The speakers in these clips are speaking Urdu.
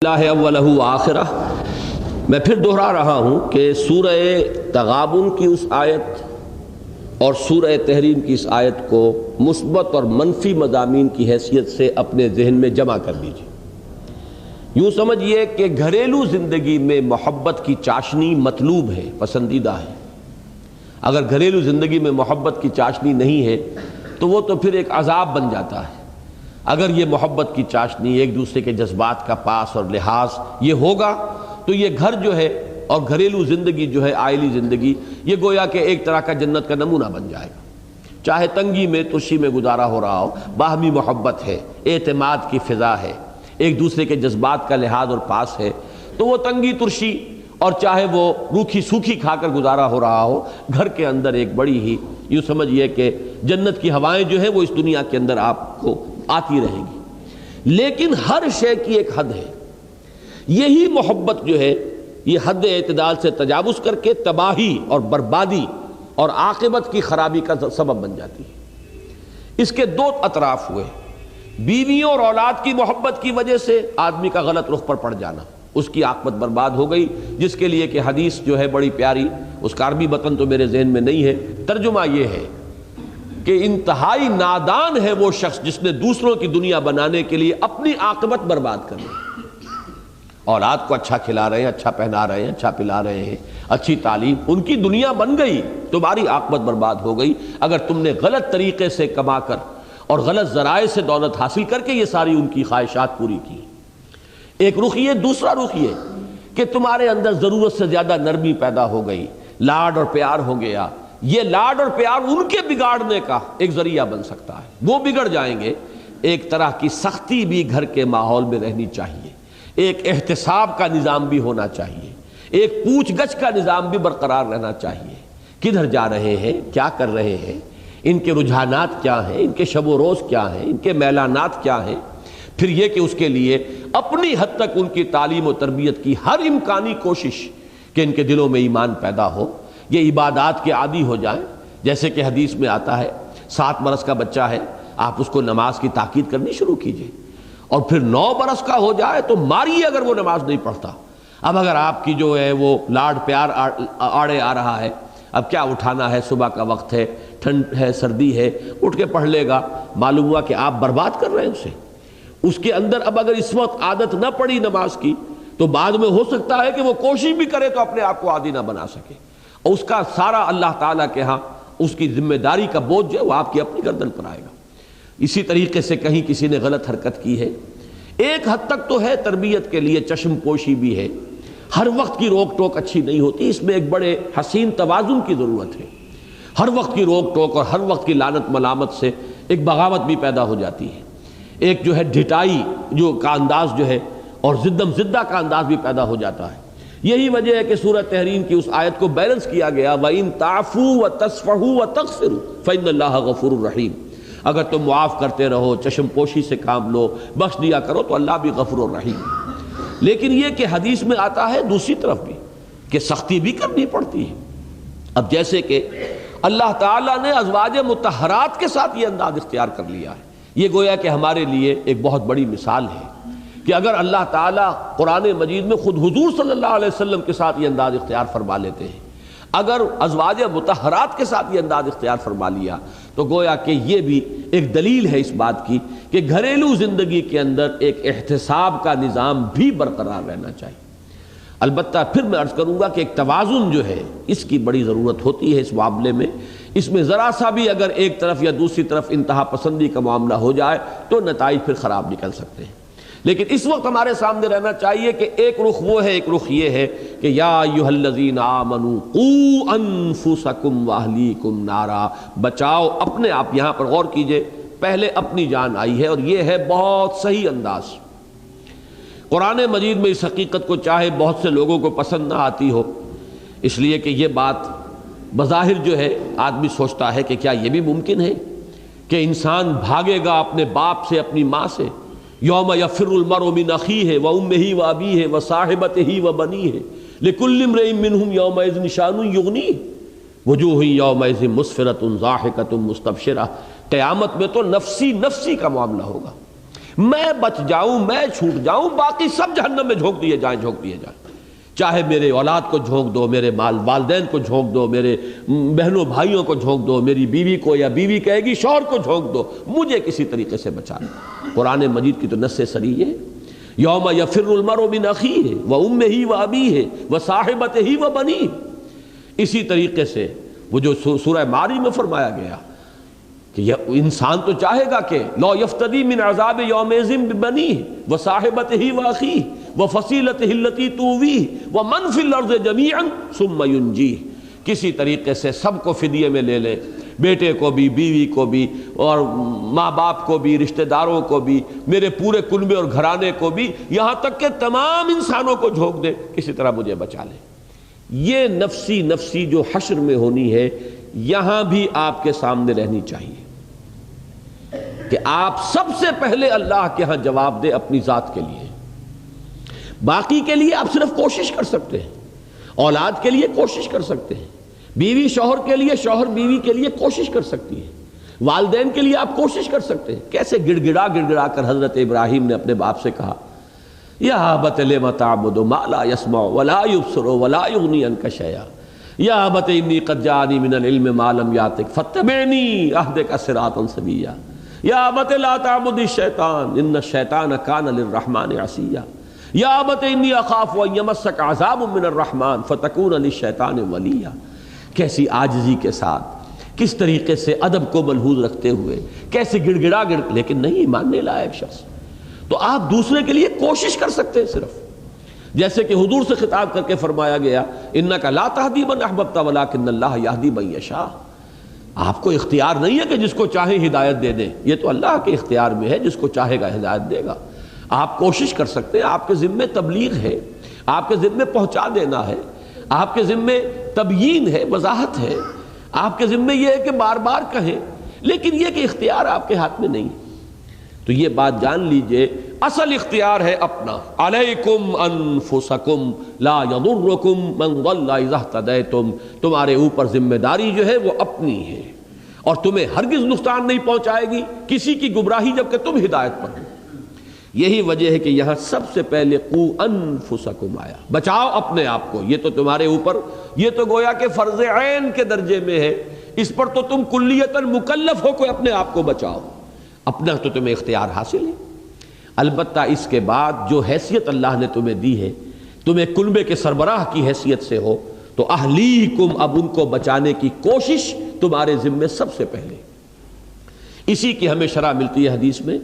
اللہ اولہ و آخرہ۔ میں پھر دہرا رہا ہوں کہ سورہ تغابن کی اس آیت اور سورہ تحریم کی اس آیت کو مثبت اور منفی مضامین کی حیثیت سے اپنے ذہن میں جمع کر لیجیے۔ یوں سمجھیے کہ گھریلو زندگی میں محبت کی چاشنی مطلوب ہے، پسندیدہ ہے۔ اگر گھریلو زندگی میں محبت کی چاشنی نہیں ہے تو وہ تو پھر ایک عذاب بن جاتا ہے۔ اگر یہ محبت کی چاشنی، ایک دوسرے کے جذبات کا پاس اور لحاظ یہ ہوگا تو یہ گھر جو ہے اور گھریلو زندگی جو ہے، عائلی زندگی، یہ گویا کہ ایک طرح کا جنت کا نمونہ بن جائے گا۔ چاہے تنگی میں ترشی میں گزارا ہو رہا ہو، باہمی محبت ہے، اعتماد کی فضا ہے، ایک دوسرے کے جذبات کا لحاظ اور پاس ہے، تو وہ تنگی ترشی اور چاہے وہ روکھی سوکھی کھا کر گزارا ہو رہا ہو، گھر کے اندر ایک بڑی ہی یوں سمجھیے کہ جنت کی ہوائیں جو ہیں وہ اس دنیا کے اندر آپ کو آتی رہیں گی۔ لیکن ہر شے کی ایک حد ہے۔ یہی محبت جو ہے یہ حد اعتدال سے تجاوز کر کے تباہی اور بربادی اور عاقبت کی خرابی کا سبب بن جاتی ہے۔ اس کے دو اطراف ہوئے، بیویوں اور اولاد کی محبت کی وجہ سے آدمی کا غلط رخ پر پڑ جانا، اس کی عاقبت برباد ہو گئی، جس کے لیے کہ حدیث جو ہے بڑی پیاری، اس کا عربی متن تو میرے ذہن میں نہیں ہے، ترجمہ یہ ہے کہ انتہائی نادان ہے وہ شخص جس نے دوسروں کی دنیا بنانے کے لیے اپنی عاقبت برباد کر لی۔ اولاد کو اچھا کھلا رہے ہیں، اچھا پہنا رہے ہیں، اچھا پلا رہے ہیں، اچھی تعلیم، ان کی دنیا بن گئی، تمہاری عاقبت برباد ہو گئی اگر تم نے غلط طریقے سے کما کر اور غلط ذرائع سے دولت حاصل کر کے یہ ساری ان کی خواہشات پوری کی۔ ایک رخ یہ، دوسرا رخ یہ کہ تمہارے اندر ضرورت سے زیادہ نرمی پیدا ہو گئی، لاڈ اور پیار ہو گیا۔ یہ لاڈ اور پیار ان کے بگاڑنے کا ایک ذریعہ بن سکتا ہے، وہ بگڑ جائیں گے۔ ایک طرح کی سختی بھی گھر کے ماحول میں رہنی چاہیے، ایک احتساب کا نظام بھی ہونا چاہیے، ایک پوچھ گچھ کا نظام بھی برقرار رہنا چاہیے۔ کدھر جا رہے ہیں، کیا کر رہے ہیں، ان کے رجحانات کیا ہیں، ان کے شب و روز کیا ہیں، ان کے میلانات کیا ہیں۔ پھر یہ کہ اس کے لیے اپنی حد تک ان کی تعلیم و تربیت کی ہر امکانی کوشش کہ ان کے دلوں میں ایمان پیدا ہو، یہ عبادات کے عادی ہو جائیں۔ جیسے کہ حدیث میں آتا ہے 7 برس کا بچہ ہے، آپ اس کو نماز کی تاکید کرنی شروع کیجئے، اور پھر 9 برس کا ہو جائے تو ماریے اگر وہ نماز نہیں پڑھتا۔ اب اگر آپ کی جو ہے وہ لاڈ پیار آڑے آ رہا ہے، اب کیا اٹھانا ہے، صبح کا وقت ہے، ٹھنڈ ہے، سردی ہے، اٹھ کے پڑھ لے گا، معلوم ہوا کہ آپ برباد کر رہے ہیں اسے۔ اس کے اندر اب اگر اس وقت عادت نہ پڑی نماز کی تو بعد میں ہو سکتا ہے کہ وہ کوشش بھی کرے تو اپنے آپ کو عادی نہ بنا سکے، اور اس کا سارا اللہ تعالیٰ کے ہاں اس کی ذمہ داری کا بوجھ جو ہے وہ آپ کی اپنی گردن پر آئے گا۔ اسی طریقے سے کہیں کسی نے غلط حرکت کی ہے، ایک حد تک تو ہے تربیت کے لیے چشم پوشی بھی ہے، ہر وقت کی روک ٹوک اچھی نہیں ہوتی، اس میں ایک بڑے حسین توازن کی ضرورت ہے۔ ہر وقت کی روک ٹوک اور ہر وقت کی لعنت ملامت سے ایک بغاوت بھی پیدا ہو جاتی ہے، ایک جو ہے ڈھٹائی جو کا انداز جو ہے اور زدم زدہ کا انداز بھی پیدا ہو جاتا ہے۔ یہی وجہ ہے کہ سورہ تحریم کی اس آیت کو بیلنس کیا گیا، وَإِن تَعْفُوا وَتَصْفَحُوا وَتَغْفِرُوا فَإِنَّ اللَّهَ غَفُورٌ رَحِيمٌ۔ اگر تم معاف کرتے رہو، چشم پوشی سے کام لو، بخش دیا کرو تو اللہ بھی غفور الرحیم۔ لیکن یہ کہ حدیث میں آتا ہے دوسری طرف بھی کہ سختی بھی کرنی پڑتی ہے۔ اب جیسے کہ اللہ تعالیٰ نے ازواج مطہرات کے ساتھ یہ انداز اختیار کر لیا ہے، یہ گویا کہ ہمارے لیے ایک بہت بڑی مثال ہے کہ اگر اللہ تعالیٰ قرآن مجید میں خود حضور صلی اللہ علیہ وسلم کے ساتھ یہ انداز اختیار فرما لیتے ہیں، اگر ازواج مطہرات کے ساتھ یہ انداز اختیار فرما لیا تو گویا کہ یہ بھی ایک دلیل ہے اس بات کی کہ گھریلو زندگی کے اندر ایک احتساب کا نظام بھی برقرار رہنا چاہیے۔ البتہ پھر میں عرض کروں گا کہ ایک توازن جو ہے اس کی بڑی ضرورت ہوتی ہے اس معاملے میں۔ اس میں ذرا سا بھی اگر ایک طرف یا دوسری طرف انتہا پسندی کا معاملہ ہو جائے تو نتائج پھر خراب نکل سکتے ہیں۔ لیکن اس وقت ہمارے سامنے رہنا چاہیے کہ ایک رخ وہ ہے، ایک رخ یہ ہے کہ یا ایھا الذین آمنوا قوا انفسکم واہلیکم نارا، بچاؤ اپنے آپ۔ یہاں پر غور کیجئے، پہلے اپنی جان آئی ہے، اور یہ ہے بہت صحیح انداز۔ قرآن مجید میں اس حقیقت کو چاہے بہت سے لوگوں کو پسند نہ آتی ہو، اس لیے کہ یہ بات بظاہر جو ہے آدمی سوچتا ہے کہ کیا یہ بھی ممکن ہے کہ انسان بھاگے گا اپنے باپ سے، اپنی ماں سے؟ یوم یفر المرء من اخیہ وامہ وابیہ وصاحبتہ وبنیہ لکل امرئ منہم یومئذ شأن یغنیہ وجوہ یومئذ مسفرۃ ضاحکۃ مستبشرہ۔ قیامت میں تو نفسی نفسی کا معاملہ ہوگا، میں بچ جاؤں، میں چھوٹ جاؤں، باقی سب جہنم میں جھونک دیے جائیں، جھونک دیے جائیں۔ چاہے میرے اولاد کو جھونک دو، میرے والدین کو جھونک دو، میرے بہنوں بھائیوں کو جھونک دو، میری بیوی کو، یا بیوی کہے گی شوہر کو جھونک دو، مجھے کسی طریقے سے بچا لو۔ قرآن مجید کی تو نص صریح ہے، یوم یفر المرء من اخیہ وامہ وابیہ وصاحبتہ وبنیہ۔ اسی طریقے سے وہ جو سورہ معارج میں فرمایا گیا کہ یہ انسان تو چاہے گا کہ لو یفتدی من عذاب یومئذ ببنیہ وصاحبتہ واخیہ وفصیلتہ التی تؤویہ ومن فی الارض جمیعا ثم ینجیہ، کسی طریقے سے سب کو فدیے میں لے لے، بیٹے کو بھی، بیوی کو بھی، اور ماں باپ کو بھی، رشتہ داروں کو بھی، میرے پورے کنبے اور گھرانے کو بھی، یہاں تک کہ تمام انسانوں کو جھونک دے، کسی طرح مجھے بچا لے۔ یہ نفسی نفسی جو حشر میں ہونی ہے، یہاں بھی آپ کے سامنے رہنی چاہیے کہ آپ سب سے پہلے اللہ کے ہاں جواب دیں اپنی ذات کے لیے۔ باقی کے لیے آپ صرف کوشش کر سکتے ہیں، اولاد کے لیے کوشش کر سکتے ہیں، بیوی شوہر کے لیے، شوہر بیوی کے لیے کوشش کر سکتی ہے، والدین کے لیے آپ کوشش کر سکتے ہیں۔ کیسے گڑ گڑا کر حضرت ابراہیم نے اپنے باپ سے کہا، یا ابت لم تعبد ما لا يسمع ولا يبصر ولا يغني عنك شيئا یا ابت انی قد جاءنی من العلم ما لم یاتک فاتبعنی اہدک صراطا سویا یا ابت لا تعبد الشیطان ان الشیطان کان للرحمن عصیا یا ابت انی اخاف ان یمسک عذاب من الرحمن فتکون للشیطان ولیا۔ کیسی عاجزی کے ساتھ، کس طریقے سے ادب کو ملحوظ رکھتے ہوئے، کیسے گڑ گڑا لیکن نہیں ماننے لائق شخص۔ تو آپ دوسرے کے لیے کوشش کر سکتے ہیں صرف، جیسے کہ حضور سے خطاب کر کے فرمایا گیا انک لا تہدی من احببت ولکن اللہ یہدی من یشاء۔ آپ کو اختیار نہیں ہے کہ جس کو چاہے ہدایت دے دیں، یہ تو اللہ کے اختیار میں ہے، جس کو چاہے گا ہدایت دے گا۔ آپ کوشش کر سکتے ہیں، آپ کے ذمے تبلیغ ہے، آپ کے ذمے پہنچا دینا ہے، آپ کے ذمے تبیین ہے، وضاحت ہے، آپ کے ذمے یہ ہے کہ بار بار کہیں، لیکن یہ کہ اختیار آپ کے ہاتھ میں نہیں۔ تو یہ بات جان لیجئے، اصل اختیار ہے اپنا، علیکم انفسکم لا یضرکم من ضل اذا اہتدیتم، تمہارے اوپر ذمہ داری جو ہے وہ اپنی ہے، اور تمہیں ہرگز نقصان نہیں پہنچائے گی کسی کی گمراہی جب کہ تم ہدایت پر ہو۔ یہی وجہ ہے کہ یہاں سب سے پہلے قو انفسکم آیا، بچاؤ اپنے آپ کو۔ یہ تو تمہارے اوپر، یہ تو گویا کہ فرض عین کے درجے میں ہے، اس پر تو تم کلیتاً مکلف ہو کہ اپنے آپ کو بچاؤ، اپنا تو تمہیں اختیار حاصل ہے۔ البتہ اس کے بعد جو حیثیت اللہ نے تمہیں دی ہے، تمہیں کنبے کے سربراہ کی حیثیت سے ہو، تو اہلیکم، اب ان کو بچانے کی کوشش تمہارے ذمے سب سے پہلے۔ اسی کی ہمیں شرح ملتی ہے حدیث میں،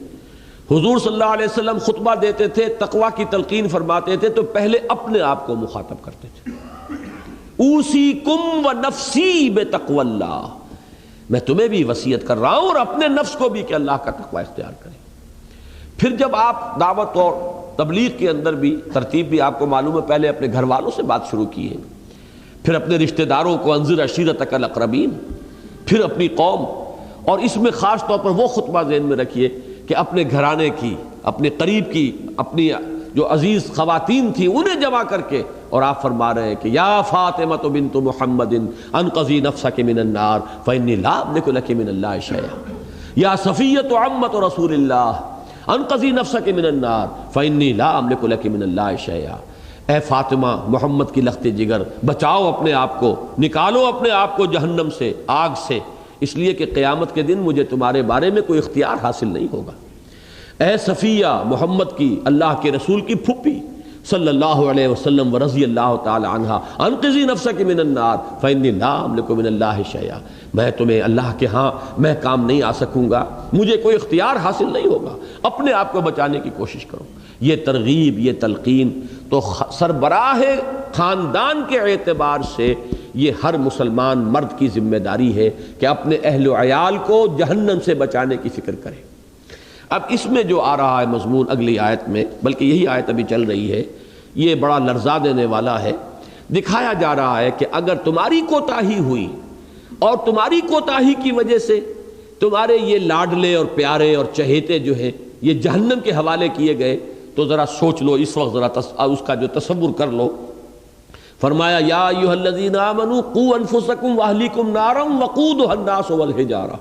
حضور صلی اللہ علیہ وسلم خطبہ دیتے تھے، تقویٰ کی تلقین فرماتے تھے تو پہلے اپنے آپ کو مخاطب کرتے تھے، اوصیکم و نفسی بتقوی اللہ، میں تمہیں بھی وصیت کر رہا ہوں اور اپنے نفس کو بھی کہ اللہ کا تقوی اختیار کریں۔ پھر جب آپ دعوت اور تبلیغ کے اندر بھی ترتیب بھی آپ کو معلوم ہے، پہلے اپنے گھر والوں سے بات شروع کی ہے، پھر اپنے رشتہ داروں کو انذر عشیرتک الاقربین، پھر اپنی قوم، اور اس میں خاص طور پر وہ خطبہ ذہن میں رکھیے کہ اپنے گھرانے کی، اپنے قریب کی، اپنی جو عزیز خواتین تھیں انہیں جمع کر کے، اور آپ فرما رہے ہیں کہ یا فاطمہ بنت محمد انقذی نفسک من النار فانی لا املک لک من اللہ شیئا یا صفیۃ عمۃ رسول اللہ انقذی نفسک من النار فانی لا املک لک من اللہ شیئا۔ اے فاطمہ، محمد کی لخت جگر، بچاؤ اپنے آپ کو، نکالو اپنے آپ کو جہنم سے، آگ سے، اس لیے کہ قیامت کے دن مجھے تمہارے بارے میں کوئی اختیار حاصل نہیں ہوگا۔ اے صفیہ، محمد کی، اللہ کے رسول کی پھپھی صلی اللہ علیہ وسلم و رضی اللہ تعالی عنہ، انقذی نفسک من النار فانی لا املک من اللہ شیئا، میں تمہیں اللہ کے ہاں میں کام نہیں آ سکوں گا، مجھے کوئی اختیار حاصل نہیں ہوگا، اپنے آپ کو بچانے کی کوشش کرو۔ یہ ترغیب، یہ تلقین تو سربراہ خاندان کے اعتبار سے یہ ہر مسلمان مرد کی ذمہ داری ہے کہ اپنے اہل و عیال کو جہنم سے بچانے کی فکر کرے۔ اب اس میں جو آ رہا ہے مضمون اگلی آیت میں، بلکہ یہی آیت ابھی چل رہی ہے، یہ بڑا لرزا دینے والا ہے۔ دکھایا جا رہا ہے کہ اگر تمہاری کوتاہی ہوئی اور تمہاری کوتاہی کی وجہ سے تمہارے یہ لاڈلے اور پیارے اور چہیتے جو ہیں یہ جہنم کے حوالے کیے گئے، تو ذرا سوچ لو، اس وقت ذرا اس کا جو تصور کر لو۔ فرمایا یا ایھا الذین آمنوا قوا انفسکم واہلیکم نارا وقودھا الناس والحجارہ،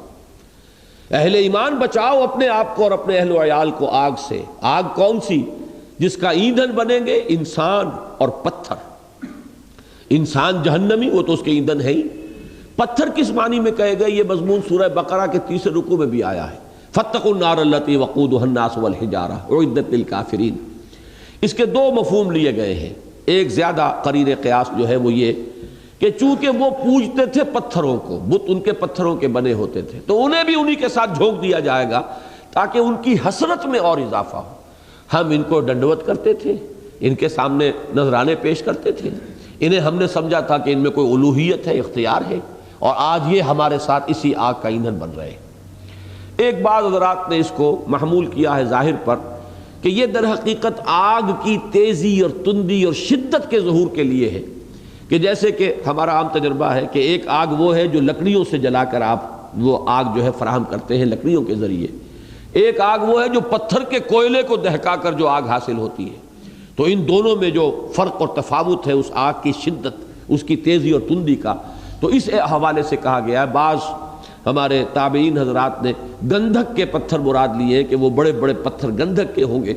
اہل ایمان بچاؤ اپنے آپ کو اور اپنے اہل و عیال کو آگ سے۔ آگ کون سی؟ جس کا ایندھن بنیں گے انسان اور پتھر۔ انسان جہنمی، وہ تو اس کے ایندھن ہے ہی۔ پتھر کس معنی میں کہے گئے؟ یہ مضمون سورہ بقرہ کے 30 رکوع میں بھی آیا ہے، فاتقوا النار التی وقودها الناس والحجارہ اعدت للکافرین۔ اس کے دو مفہوم لیے گئے ہیں۔ ایک زیادہ قرین قیاس جو ہے وہ یہ کہ چونکہ وہ پوجتے تھے پتھروں کو، بت ان کے پتھروں کے بنے ہوتے تھے، تو انہیں بھی انہی کے ساتھ جھونک دیا جائے گا تاکہ ان کی حسرت میں اور اضافہ ہو۔ ہم ان کو ڈنڈوت کرتے تھے، ان کے سامنے نذرانے پیش کرتے تھے، انہیں ہم نے سمجھا تھا کہ ان میں کوئی الوہیت ہے، اختیار ہے، اور آج یہ ہمارے ساتھ اسی آگ کا ایندھن بن رہے ہیں۔ ایک بعض حضرات نے اس کو محمول کیا ہے ظاہر پر کہ یہ در حقیقت آگ کی تیزی اور تندی اور شدت کے ظہور کے لیے ہے، کہ جیسے کہ ہمارا عام تجربہ ہے کہ ایک آگ وہ ہے جو لکڑیوں سے جلا کر آپ وہ آگ جو ہے فراہم کرتے ہیں لکڑیوں کے ذریعے، ایک آگ وہ ہے جو پتھر کے کوئلے کو دہکا کر جو آگ حاصل ہوتی ہے۔ تو ان دونوں میں جو فرق اور تفاوت ہے اس آگ کی شدت، اس کی تیزی اور تندی کا، تو اس حوالے سے کہا گیا ہے۔ بعض ہمارے تابعین حضرات نے گندھک کے پتھر مراد لیے کہ وہ بڑے بڑے پتھر گندھک کے ہوں گے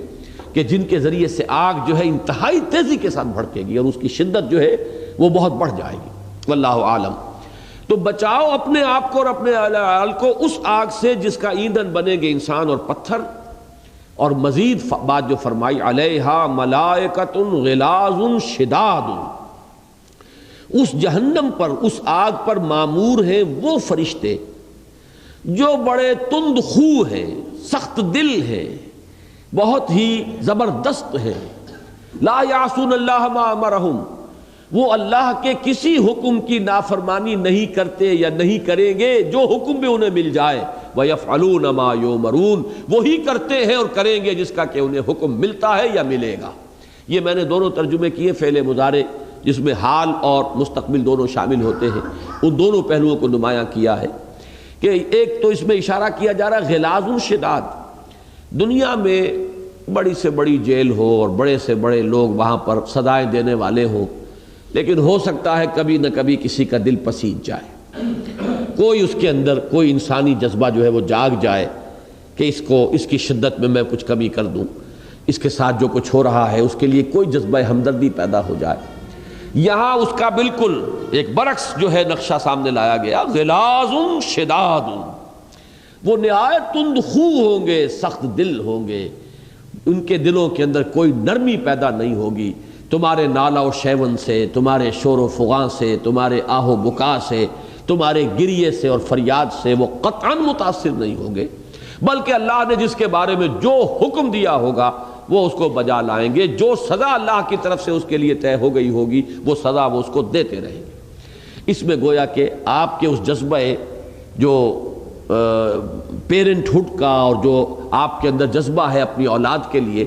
کہ جن کے ذریعے سے آگ جو ہے انتہائی تیزی کے ساتھ بھڑکے گی اور اس کی شدت جو ہے وہ بہت بڑھ جائے گی، واللہ عالم۔ تو بچاؤ اپنے آپ کو اور اپنے عیال کو اس آگ سے جس کا ایندھن بنے گے انسان اور پتھر۔ اور مزید بات جو فرمائی، علیہا ملائکۃ غلاظ شداد، اس جہنم پر، اس آگ پر معمور ہیں وہ فرشتے جو بڑے تند خو ہیں، سخت دل ہیں، بہت ہی زبردست ہیں۔ لا یعصون اللہ ما امرہم، وہ اللہ کے کسی حکم کی نافرمانی نہیں کرتے یا نہیں کریں گے جو حکم بھی انہیں مل جائے۔ وَيَفْعَلُونَ مَا يُؤْمَرُونَ، وہی کرتے ہیں اور کریں گے جس کا کہ انہیں حکم ملتا ہے یا ملے گا۔ یہ میں نے دونوں ترجمے کیے، فعل مضارع جس میں حال اور مستقبل دونوں شامل ہوتے ہیں، ان دونوں پہلوؤں کو نمایاں کیا ہے کہ ایک تو اس میں اشارہ کیا جا رہا ہے غلاظ شداد۔ دنیا میں بڑی سے بڑی جیل ہو اور بڑے سے بڑے لوگ وہاں پر سزائیں دینے والے ہوں، لیکن ہو سکتا ہے کبھی نہ کبھی کسی کا دل پسیج جائے، کوئی اس کے اندر کوئی انسانی جذبہ جو ہے وہ جاگ جائے کہ اس کی شدت میں کچھ کمی کر دوں، اس کے ساتھ جو کچھ ہو رہا ہے اس کے لیے کوئی جذبہ ہمدردی پیدا ہو جائے۔ یہاں اس کا بالکل ایک برعکس جو ہے نقشہ سامنے لایا گیا، غلاظ شداد، وہ نہایت تند خو ہوں گے، سخت دل ہوں گے، ان کے دلوں کے اندر کوئی نرمی پیدا نہیں ہوگی۔ تمہارے نالا و شیون سے، تمہارے شور و فغاں سے، تمہارے آہ و بکا سے، تمہارے گریے سے اور فریاد سے وہ قطعاً متاثر نہیں ہوں گے، بلکہ اللہ نے جس کے بارے میں جو حکم دیا ہوگا وہ اس کو بجا لائیں گے۔ جو سزا اللہ کی طرف سے اس کے لیے طے ہو گئی ہوگی وہ سزا وہ اس کو دیتے رہیں گے۔ اس میں گویا کہ آپ کے اس جذبہ جو پیرنٹ ہوڈ کا اور جو آپ کے اندر جذبہ ہے اپنی اولاد کے لیے،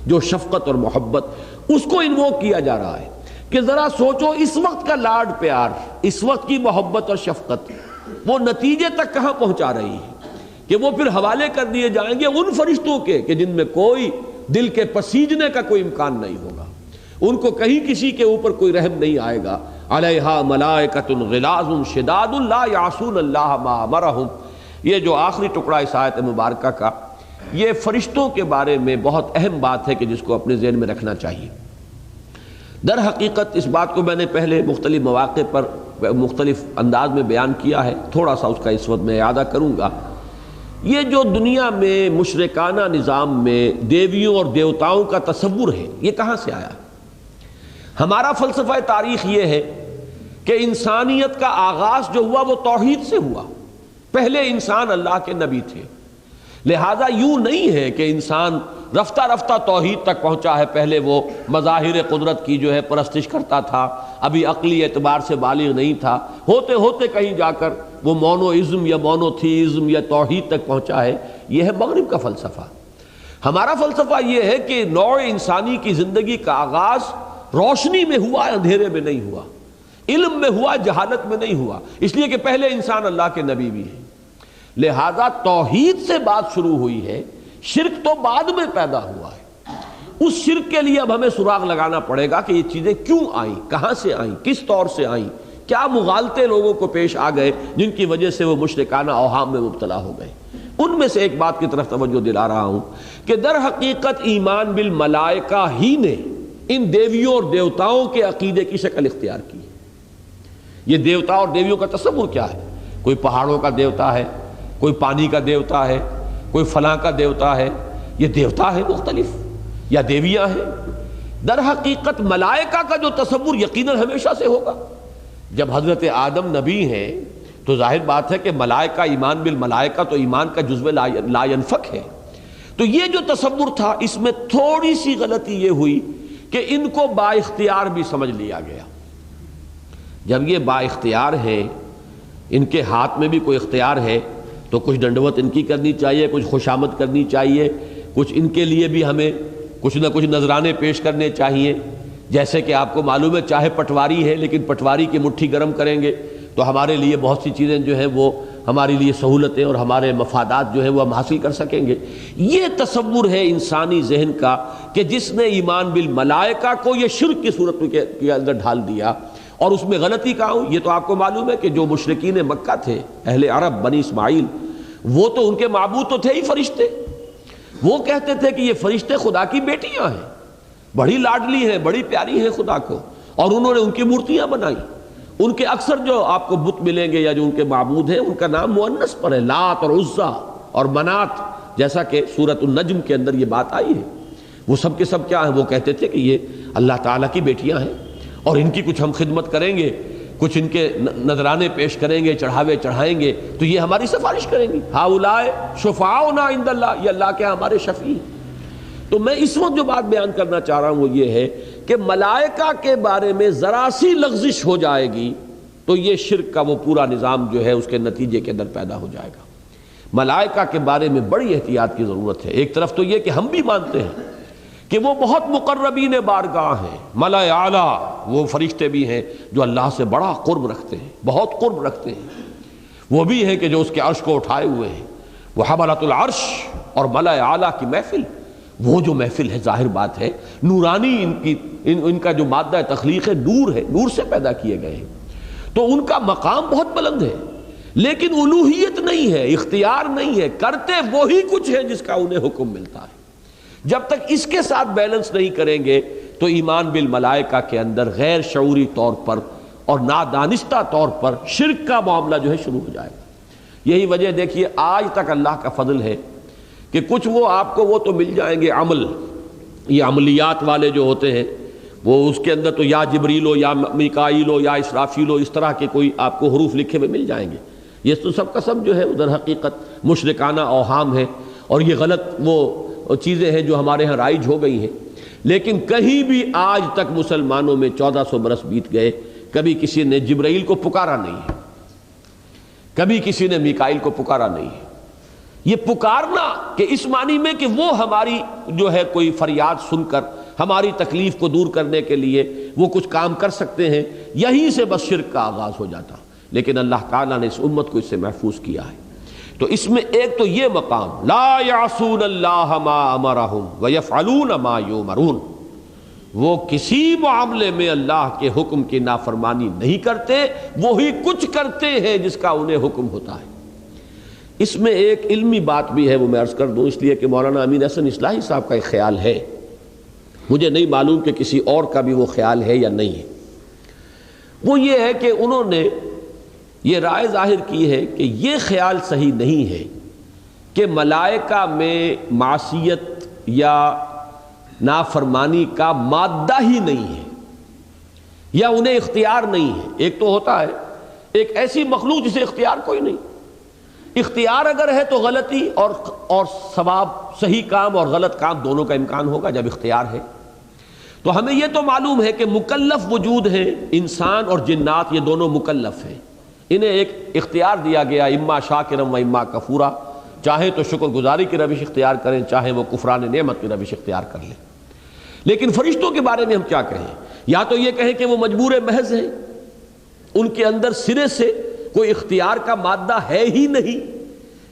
جو شفقت اور محبت، اس کو انووک کیا جا رہا ہے کہ ذرا سوچو اس وقت کا لاڈ پیار، اس وقت کی محبت اور شفقت وہ نتیجے تک کہاں پہنچا رہی ہے کہ وہ پھر حوالے کر دیے جائیں گے ان فرشتوں کے کہ جن میں کوئی دل کے پسیجنے کا کوئی امکان نہیں ہوگا، ان کو کہیں کسی کے اوپر کوئی رحم نہیں آئے گا۔ علیہا ملائکۃ غلاظ شداد لا یعصون اللہ ما امرہم۔ یہ جو آخری ٹکڑا اس آیت مبارکہ کا، یہ فرشتوں کے بارے میں بہت اہم بات ہے کہ جس کو اپنے ذہن میں رکھنا چاہیے۔ در حقیقت اس بات کو میں نے پہلے مختلف مواقع پر مختلف انداز میں بیان کیا ہے، تھوڑا سا اس کا اس وقت میں اعادہ کروں گا۔ یہ جو دنیا میں مشرکانہ نظام میں دیویوں اور دیوتاؤں کا تصور ہے، یہ کہاں سے آیا؟ ہمارا فلسفہ تاریخ یہ ہے کہ انسانیت کا آغاز جو ہوا وہ توحید سے ہوا۔ پہلے انسان اللہ کے نبی تھے، لہذا یوں نہیں ہے کہ انسان رفتہ رفتہ توحید تک پہنچا ہے۔ پہلے وہ مظاہر قدرت کی جو ہے پرستش کرتا تھا، ابھی عقلی اعتبار سے بالغ نہیں تھا، ہوتے ہوتے کہیں جا کر وہ مونوازم یا مونوتھیزم یا توحید تک پہنچا ہے۔ یہ ہے مغرب کا فلسفہ۔ ہمارا فلسفہ یہ ہے کہ نوع انسانی کی زندگی کا آغاز روشنی میں ہوا، اندھیرے میں نہیں ہوا، علم میں ہوا، جہالت میں نہیں ہوا، اس لیے کہ پہلے انسان اللہ کے نبی بھی ہے۔ لہذا توحید سے بات شروع ہوئی ہے، شرک تو بعد میں پیدا ہوا ہے۔ اس شرک کے لیے اب ہمیں سراغ لگانا پڑے گا کہ یہ چیزیں کیوں آئیں، کہاں سے آئیں، کس طور سے آئیں، کیا مغالطے لوگوں کو پیش آ گئے جن کی وجہ سے وہ مشرکانہ اوہام میں مبتلا ہو گئے۔ ان میں سے ایک بات کی طرف توجہ دلا رہا ہوں کہ در حقیقت ایمان بالملائکہ ہی نے ان دیویوں اور دیوتاؤں کے عقیدے کی شکل اختیار کی. یہ دیوتا اور دیویوں کا تصور کیا ہے؟ کوئی پہاڑوں کا دیوتا ہے، کوئی پانی کا دیوتا ہے، کوئی فلاں کا دیوتا ہے. یہ دیوتا ہے مختلف یا دیویاں ہیں. در حقیقت ملائکہ کا جو تصور یقیناً ہمیشہ سے ہوگا. جب حضرت آدم نبی ہیں تو ظاہر بات ہے کہ ملائکہ، ایمان بالملائکہ تو ایمان کا جزو لا ینفک ہے. تو یہ جو تصور تھا اس میں تھوڑی سی غلطی یہ ہوئی کہ ان کو با اختیار بھی سمجھ لیا گیا. جب یہ با اختیار ہے، ان کے ہاتھ میں بھی کوئی اختیار ہے، تو کچھ ڈنڈوت ان کی کرنی چاہیے، کچھ خوشامد کرنی چاہیے، کچھ ان کے لیے بھی ہمیں کچھ نہ کچھ نذرانے پیش کرنے چاہیے. جیسے کہ آپ کو معلوم ہے چاہے پٹواری ہے لیکن پٹواری کی مٹھی گرم کریں گے تو ہمارے لیے بہت سی چیزیں جو ہیں وہ ہمارے لیے سہولتیں اور ہمارے مفادات جو ہیں وہ ہم حاصل کر سکیں گے. یہ تصور ہے انسانی ذہن کا کہ جس نے ایمان بالملائکہ کو یہ شرک کی صورت کے اندر ڈھال دیا. اور اس میں غلطی کہاں ہو؟ یہ تو آپ کو معلوم ہے کہ جو مشرکین مکہ تھے، اہل عرب بنی اسماعیل، وہ تو ان کے معبود تو تھے ہی فرشتے. وہ کہتے تھے کہ یہ فرشتے خدا کی بیٹیاں ہیں، بڑی لاڈلی ہیں، بڑی پیاری ہیں خدا کو، اور انہوں نے ان کی مورتیاں بنائی. ان کے اکثر جو آپ کو بت ملیں گے یا جو ان کے معبود ہیں ان کا نام مؤنث پر ہے، لات اور عزا اور منات، جیسا کہ سورۃ النجم کے اندر یہ بات آئی ہے. وہ سب کے سب کیا ہیں؟ وہ کہتے تھے کہ یہ اللہ تعالیٰ کی بیٹیاں ہیں اور ان کی کچھ ہم خدمت کریں گے، کچھ ان کے نذرانے پیش کریں گے، چڑھاوے چڑھائیں گے تو یہ ہماری سفارش کریں گی. ہؤلاء شفعاؤنا عند اللہ، یہ اللہ کے ہمارے شفیع. تو میں اس وقت جو بات بیان کرنا چاہ رہا ہوں وہ یہ ہے کہ ملائکہ کے بارے میں ذرا سی لغزش ہو جائے گی تو یہ شرک کا وہ پورا نظام جو ہے اس کے نتیجے کے اندر پیدا ہو جائے گا. ملائکہ کے بارے میں بڑی احتیاط کی ضرورت ہے. ایک طرف تو یہ کہ ہم بھی مانتے ہیں کہ وہ بہت مقربین بارگاہ ہیں، ملائے اعلیٰ، وہ فرشتے بھی ہیں جو اللہ سے بڑا قرب رکھتے ہیں، بہت قرب رکھتے ہیں. وہ بھی ہیں کہ جو اس کے عرش کو اٹھائے ہوئے ہیں. وہ حملۃ العرش اور ملائے اعلیٰ کی محفل، وہ جو محفل ہے ظاہر بات ہے نورانی، ان کا جو مادہ تخلیق ہے نور ہے، نور سے پیدا کیے گئے ہیں. تو ان کا مقام بہت بلند ہے، لیکن الوہیت نہیں ہے، اختیار نہیں ہے، کرتے وہی کچھ ہے جس کا انہیں حکم ملتا ہے. جب تک اس کے ساتھ بیلنس نہیں کریں گے تو ایمان بالملائکہ کے اندر غیر شعوری طور پر اور نادانستہ طور پر شرک کا معاملہ جو ہے شروع ہو جائے گا. یہی وجہ دیکھیے آج تک اللہ کا فضل ہے کہ کچھ وہ آپ کو وہ تو مل جائیں گے عمل، یہ عملیات والے جو ہوتے ہیں وہ اس کے اندر تو یا جبریل ہو یا میکائیل ہو یا اسرافیل ہو، اس طرح کے کوئی آپ کو حروف لکھے ہوئے مل جائیں گے. یہ تو سب کا سب جو ہے ادھر حقیقت مشرکانہ اوہام ہے اور یہ غلط وہ چیزیں ہیں جو ہمارے ہاں رائج ہو گئی ہیں. لیکن کہیں بھی آج تک مسلمانوں میں 1400 برس بیت گئے کبھی کسی نے جبرائیل کو پکارا نہیں ہے، کبھی کسی نے میکائیل کو پکارا نہیں ہے. یہ پکارنا کہ اس معنی میں کہ وہ ہماری جو ہے کوئی فریاد سن کر ہماری تکلیف کو دور کرنے کے لیے وہ کچھ کام کر سکتے ہیں، یہیں سے بس شرک کا آغاز ہو جاتا. لیکن اللہ تعالیٰ نے اس امت کو اس سے محفوظ کیا ہے. تو اس میں ایک تو یہ مقام لا یعصون اللہ ما امرہم ویفعلون ما یؤمرون، وہ کسی معاملے میں اللہ کے حکم کی نافرمانی نہیں کرتے، وہی کچھ کرتے ہیں جس کا انہیں حکم ہوتا ہے. اس میں ایک علمی بات بھی ہے، وہ میں عرض کر دوں، اس لیے کہ مولانا امین احسن اصلاحی صاحب کا ایک خیال ہے، مجھے نہیں معلوم کہ کسی اور کا بھی وہ خیال ہے یا نہیں ہے. وہ یہ ہے کہ انہوں نے یہ رائے ظاہر کی ہے کہ یہ خیال صحیح نہیں ہے کہ ملائکہ میں معصیت یا نافرمانی کا مادہ ہی نہیں ہے یا انہیں اختیار نہیں ہے. ایک تو ہوتا ہے ایک ایسی مخلوق جسے اختیار کوئی نہیں. اختیار اگر ہے تو غلطی اور ثواب، صحیح کام اور غلط کام دونوں کا امکان ہوگا جب اختیار ہے. تو ہمیں یہ تو معلوم ہے کہ مکلف وجود ہیں، انسان اور جنات یہ دونوں مکلف ہیں. انہیں ایک اختیار دیا گیا، اما شاکرم و اما کفورا، چاہے تو شکر گزاری کی روش اختیار کریں، چاہے وہ کفران نعمت کی روش اختیار کر لیں. لیکن فرشتوں کے بارے میں ہم کیا کہیں؟ یا تو یہ کہیں کہ وہ مجبور محض ہیں، ان کے اندر سرے سے کوئی اختیار کا مادہ ہے ہی نہیں،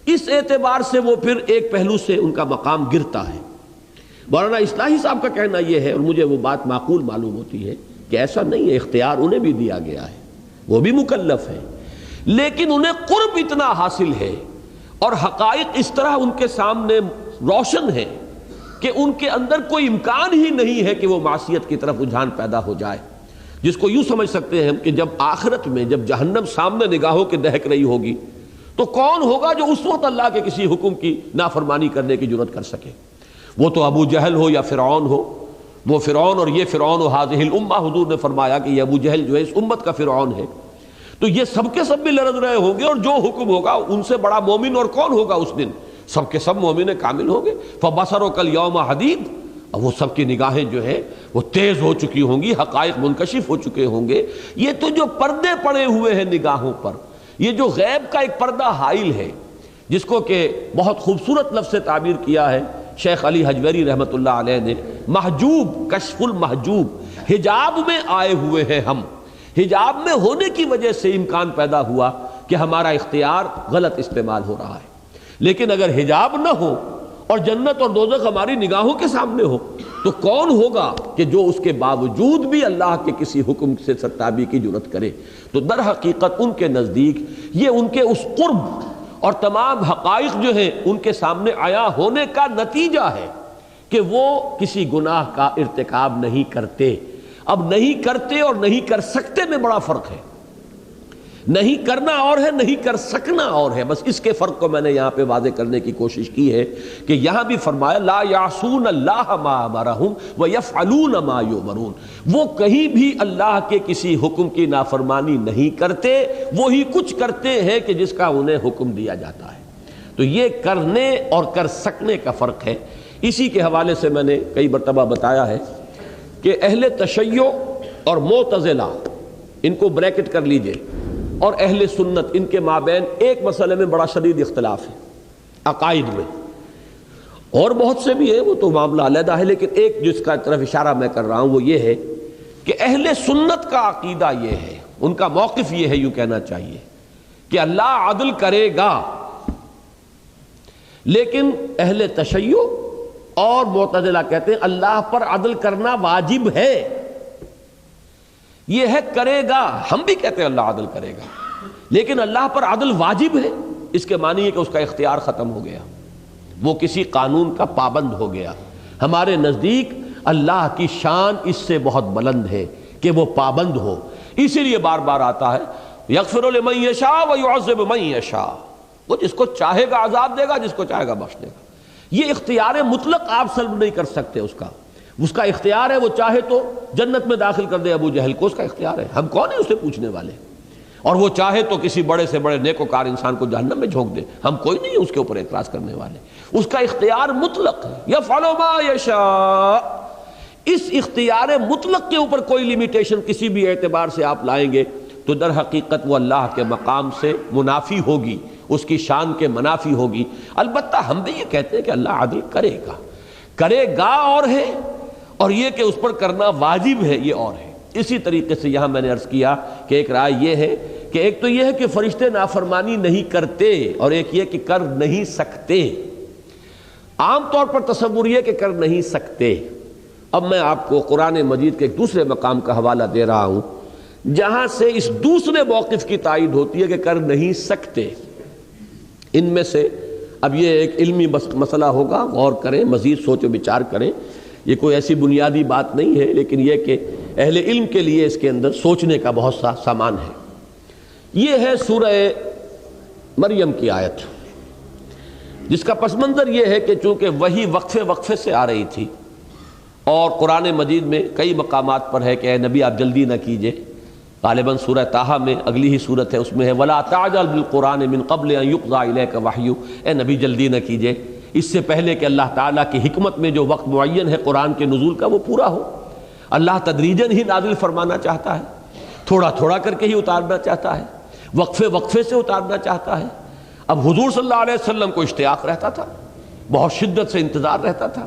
اس اعتبار سے وہ پھر ایک پہلو سے ان کا مقام گرتا ہے. مولانا اصلاحی صاحب کا کہنا یہ ہے، اور مجھے وہ بات معقول معلوم ہوتی ہے، کہ ایسا نہیں ہے، اختیار انہیں بھی دیا گیا ہے، وہ بھی مکلف ہیں، لیکن انہیں قرب اتنا حاصل ہے اور حقائق اس طرح ان کے سامنے روشن ہیں کہ ان کے اندر کوئی امکان ہی نہیں ہے کہ وہ معصیت کی طرف رجحان پیدا ہو جائے، جس کو یوں سمجھ سکتے ہیں کہ جب آخرت میں جب جہنم سامنے نگاہوں کے دہک رہی ہوگی تو کون ہوگا جو اس وقت اللہ کے کسی حکم کی نافرمانی کرنے کی جرات کر سکے؟ وہ تو ابو جہل ہو یا فرعون ہو، وہ فرعون اور یہ فرعون و ہذہ الامہ، حضور نے فرمایا کہ یہ ابو جہل جو ہے اس امت کا فرعون ہے، تو یہ سب کے سب بھی لرز رہے ہوں گے، اور جو حکم ہوگا ان سے بڑا مومن اور کون ہوگا اس دن؟ سب کے سب مومن کامل ہوں گے۔ فَبَصَرُكَ الْيَوْمَ حَدِيدٌ، اب وہ سب کی نگاہیں جو ہے وہ تیز ہو چکی ہوں گی، حقائق منکشف ہو چکے ہوں گے۔ یہ تو جو پردے پڑے ہوئے ہیں نگاہوں پر، یہ جو غیب کا ایک پردہ حائل ہے، جس کو کہ بہت خوبصورت لفظ سے تعبیر کیا ہے شیخ علی حجویری رحمۃ اللہ علیہ نے، محجوب، کشف المحجوب، حجاب میں آئے ہوئے ہیں ہم، حجاب میں ہونے کی وجہ سے امکان پیدا ہوا کہ ہمارا اختیار غلط استعمال ہو رہا ہے۔ لیکن اگر حجاب نہ ہو اور جنت اور دوزخ ہماری نگاہوں کے سامنے ہو تو کون ہوگا کہ جو اس کے باوجود بھی اللہ کے کسی حکم سے سرتابی کی جرات کرے؟ تو در حقیقت ان کے نزدیک یہ ان کے اس قرب اور تمام حقائق جو ہیں ان کے سامنے عیاں ہونے کا نتیجہ ہے کہ وہ کسی گناہ کا ارتکاب نہیں کرتے۔ اب نہیں کرتے اور نہیں کر سکتے میں بڑا فرق ہے۔ نہیں کرنا اور ہے، نہیں کر سکنا اور ہے، بس اس کے فرق کو میں نے یہاں پہ واضح کرنے کی کوشش کی ہے کہ یہاں بھی فرمایا لا یعصون اللہ ما امرہم ویفعلون ما یؤمرون، وہ کہیں بھی اللہ کے کسی حکم کی نافرمانی نہیں کرتے، وہی کچھ کرتے ہیں کہ جس کا انہیں حکم دیا جاتا ہے۔ تو یہ کرنے اور کر سکنے کا فرق ہے۔ اسی کے حوالے سے میں نے کئی مرتبہ بتایا ہے کہ اہل تشیع اور معتزلہ، ان کو بریکٹ کر لیجئے، اور اہل سنت، ان کے مابین ایک مسئلے میں بڑا شدید اختلاف ہے، عقائد میں، اور بہت سے بھی ہے، وہ تو معاملہ علیحدہ ہے، لیکن ایک جس کا طرف اشارہ میں کر رہا ہوں وہ یہ ہے کہ اہل سنت کا عقیدہ یہ ہے، ان کا موقف یہ ہے، یوں کہنا چاہیے کہ اللہ عدل کرے گا، لیکن اہل تشیع اور معتزلہ کہتے ہیں اللہ پر عدل کرنا واجب ہے۔ یہ ہے کرے گا، ہم بھی کہتے ہیں اللہ عدل کرے گا، لیکن اللہ پر عدل واجب ہے، اس کے معنی ہے کہ اس کا اختیار ختم ہو گیا، وہ کسی قانون کا پابند ہو گیا۔ ہمارے نزدیک اللہ کی شان اس سے بہت بلند ہے کہ وہ پابند ہو، اسی لیے بار بار آتا ہے یغفر لمن یشاء ویعذب من یشاء، وہ جس کو چاہے گا عذاب دے گا، جس کو چاہے گا بخش دے گا۔ یہ اختیار مطلق آپ سلب نہیں کر سکتے، اس کا اختیار ہے، وہ چاہے تو جنت میں داخل کر دے ابو جہل کو، اس کا اختیار ہے، ہم کون ہیں اسے پوچھنے والے، اور وہ چاہے تو کسی بڑے سے بڑے نیکوکار انسان کو جہنم میں جھونک دے، ہم کوئی نہیں اس کے اوپر اعتراض کرنے والے، اس کا اختیار مطلق ہے، یفعل ما یشاء۔ اس اختیار مطلق کے اوپر کوئی لیمیٹیشن کسی بھی اعتبار سے آپ لائیں گے تو در حقیقت وہ اللہ کے مقام سے منافی ہوگی، اس کی شان کے منافی ہوگی۔ البتہ ہم بھی یہ کہتے ہیں کہ اللہ عدل کرے گا اور ہے، اور یہ کہ اس پر کرنا واجب ہے یہ اور ہے۔ اسی طریقے سے یہاں میں نے عرض کیا کہ ایک رائے یہ ہے کہ ایک تو یہ ہے کہ فرشتے نافرمانی نہیں کرتے، اور ایک یہ کہ کر نہیں سکتے۔ عام طور پر تصور یہ کہ کر نہیں سکتے۔ اب میں آپ کو قرآن مجید کے ایک دوسرے مقام کا حوالہ دے رہا ہوں جہاں سے اس دوسرے موقف کی تائید ہوتی ہے کہ کر نہیں سکتے۔ ان میں سے اب یہ ایک علمی مسئلہ ہوگا، غور کریں، مزید سوچ و بچار کریں، یہ کوئی ایسی بنیادی بات نہیں ہے، لیکن یہ کہ اہل علم کے لیے اس کے اندر سوچنے کا بہت سا سامان ہے۔ یہ ہے سورہ مریم کی آیت، جس کا پس منظر یہ ہے کہ چونکہ وہی وقفے سے آ رہی تھی، اور قرآن مجید میں کئی مقامات پر ہے کہ اے نبی آپ جلدی نہ کیجئے، غالباً سورہ طٰہٰ میں اگلی ہی صورت ہے، اس میں ہے وَلَا تَعْجَلْ بِالْقُرْآنِ مِن قَبْلِ أَن يُقْضَىٰ إِلَيْكَ وَحْيُهُ، اے نبی جلدی نہ کیجئے، اس سے پہلے کہ اللہ تعالیٰ کی حکمت میں جو وقت معین ہے قرآن کے نزول کا وہ پورا ہو۔ اللہ تدریجاً ہی نازل فرمانا چاہتا ہے، تھوڑا تھوڑا کر کے ہی اتارنا چاہتا ہے، وقفے سے اتارنا چاہتا ہے۔ اب حضور صلی اللہ علیہ وسلم کو اشتیاق رہتا تھا، بہت شدت سے انتظار رہتا تھا،